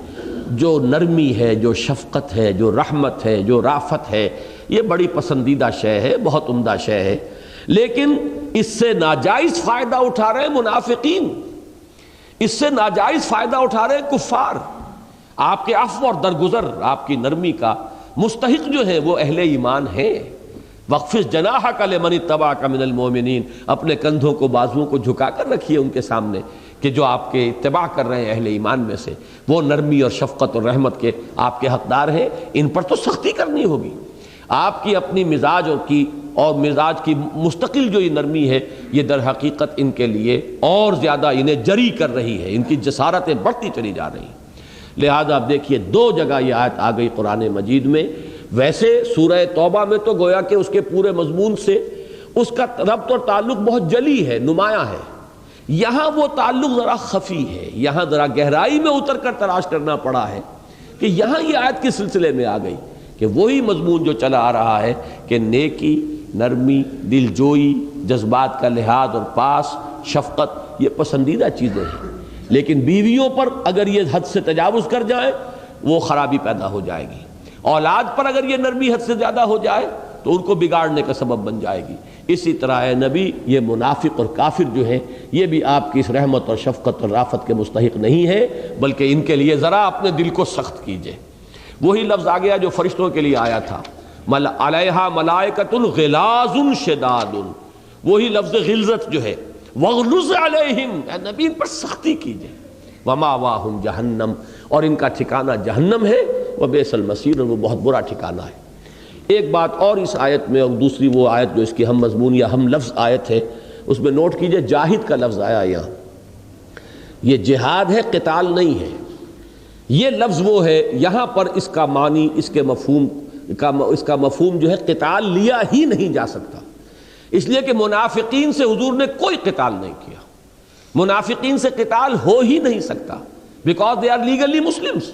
جو نرمی ہے، جو شفقت ہے، جو رحمت ہے، جو رافت ہے، یہ بڑی پسندیدہ شے ہے، بہت عمدہ شے ہے، لیکن اس سے ناجائز فائدہ اٹھا رہے ہیں منافقین، اس سے ناجائز فائدہ اٹھا رہے ہیں کفار۔ آپ کے عفو اور درگزر، آپ کی نرمی کا مستحق جو ہے وہ اہل ایمان ہیں۔ وَاخْفِضْ جَنَاحَكَ لِمَنِ اتَّبَعَكَ مِنَ الْمُؤْمِنِينَ، اپنے کندھوں کو، بازوؤں کو جھکا کر رکھیے ان کے سامنے کہ جو آپ کے اتباع کر رہے ہیں اہل ایمان میں سے، وہ نرمی اور شفقت اور رحمت کے آپ کے حقدار ہیں۔ ان پر تو سختی کرنی ہوگی۔ آپ کی اپنی مزاج اور مزاج کی مستقل جو یہ نرمی ہے، یہ در حقیقت ان کے لیے اور زیادہ انہیں جری کر رہی ہے، ان کی جسارتیں بڑھتی چلی جا رہی ہیں۔ لہذا آپ دیکھیے دو جگہ یہ آیت آ گئی قرآن مجید میں۔ ویسے سورہ توبہ میں تو گویا کہ اس کے پورے مضمون سے اس کا ربط اور تعلق بہت جلی ہے، نمایاں ہے۔ یہاں وہ تعلق ذرا خفی ہے، یہاں ذرا گہرائی میں اتر کر تلاش کرنا پڑا ہے کہ یہاں یہ آیت کس سلسلے میں آ گئی، کہ وہی مضمون جو چلا آ رہا ہے کہ نیکی، نرمی، دلجوئی، جذبات کا لحاظ اور پاس، شفقت، یہ پسندیدہ چیزیں ہیں، لیکن بیویوں پر اگر یہ حد سے تجاوز کر جائے وہ خرابی پیدا ہو جائے گی۔ اولاد پر اگر یہ نرمی حد سے زیادہ ہو جائے تو ان کو بگاڑنے کا سبب بن جائے گی۔ اسی طرح اے نبی، یہ منافق اور کافر جو ہیں یہ بھی آپ کی اس رحمت اور شفقت اور رافت کے مستحق نہیں ہے، بلکہ ان کے لیے ذرا اپنے دل کو سخت کیجئے۔ وہی لفظ آ گیا جو فرشتوں کے لیے آیا تھا، علیہا ملائکۃ غلاظ شداد، وہی لفظ غلظت جو ہے، وغلظ علیہم، اے نبی ان پر سختی کیجئے، ومأواہم جہنم، اور ان کا ٹھکانہ جہنم ہے، وبئس المصیر، اور وہ بہت برا ٹھکانہ ہے۔ ایک بات اور اس آیت میں، اور دوسری وہ آیت جو اس کی ہم مضمون یا ہم لفظ آیت ہے، اس میں نوٹ کیجئے جاہد کا لفظ آیا یہاں، یہ جہاد ہے، قتال نہیں ہے۔ یہ لفظ وہ ہے، یہاں پر اس کا معنی، اس کا مفہوم جو ہے قتال لیا ہی نہیں جا سکتا، اس لیے کہ منافقین سے حضور نے کوئی قتال نہیں کیا، منافقین سے قتال ہو ہی نہیں سکتا، because they are legally Muslims,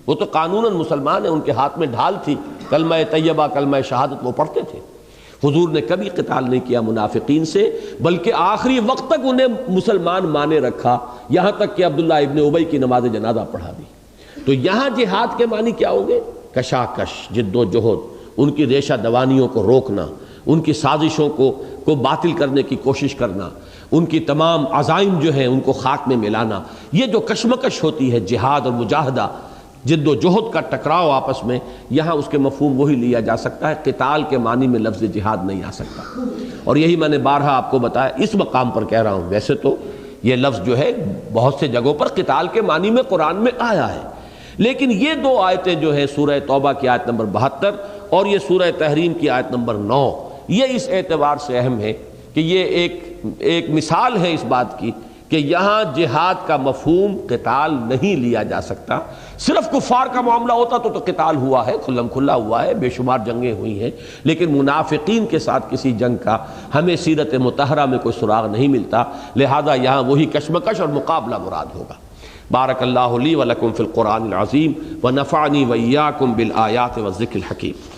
وہ تو قانوناً مسلمان ہیں، ان کے ہاتھ میں ڈھال تھی، کلمہ طیبہ، کلمہ شہادت وہ پڑھتے تھے۔ حضور نے کبھی قتال نہیں کیا منافقین سے، بلکہ آخری وقت تک انہیں مسلمان مانے رکھا، یہاں تک کہ عبداللہ ابن ابی کی نماز جنازہ پڑھا دی۔ تو یہاں جہاد کے معنی کیا ہوں گے؟ کشاکش، جد و جہد، ان کی ریشہ دوانیوں کو روکنا، ان کی سازشوں کو باطل کرنے کی کوشش کرنا، ان کی تمام عزائم جو ہیں ان کو خاک میں ملانا۔ یہ جو کشمکش ہوتی ہے، جہاد اور مجاہدہ، جد و جہد کا ٹکراؤ آپس میں، یہاں اس کے مفہوم وہی لیا جا سکتا ہے، قتال کے معنی میں لفظ جہاد نہیں آ سکتا۔ اور یہی میں نے بارہا آپ کو بتایا، اس مقام پر کہہ رہا ہوں، ویسے تو یہ لفظ جو ہے بہت سے جگہوں پر قتال کے معنی میں قرآن میں آیا ہے، لیکن یہ دو آیتیں جو ہیں، سورہ توبہ کی آیت نمبر 72 اور یہ سورہ تحریم کی آیت نمبر 9، یہ اس اعتبار سے اہم ہے کہ یہ ایک مثال ہے اس بات کی کہ یہاں جہاد کا مفہوم قتال نہیں لیا جا سکتا۔ صرف کفار کا معاملہ ہوتا تو قتال ہوا ہے، کھلم کھلا ہوا ہے، بے شمار جنگیں ہوئی ہیں، لیکن منافقین کے ساتھ کسی جنگ کا ہمیں سیرت مطہرہ میں کوئی سراغ نہیں ملتا، لہذا یہاں وہی کشمکش اور مقابلہ مراد ہوگا۔ بارک اللہ لی ولکم فی القرآن العظیم ونفعنی وإیاکم بالآیات والذکر الحکیم۔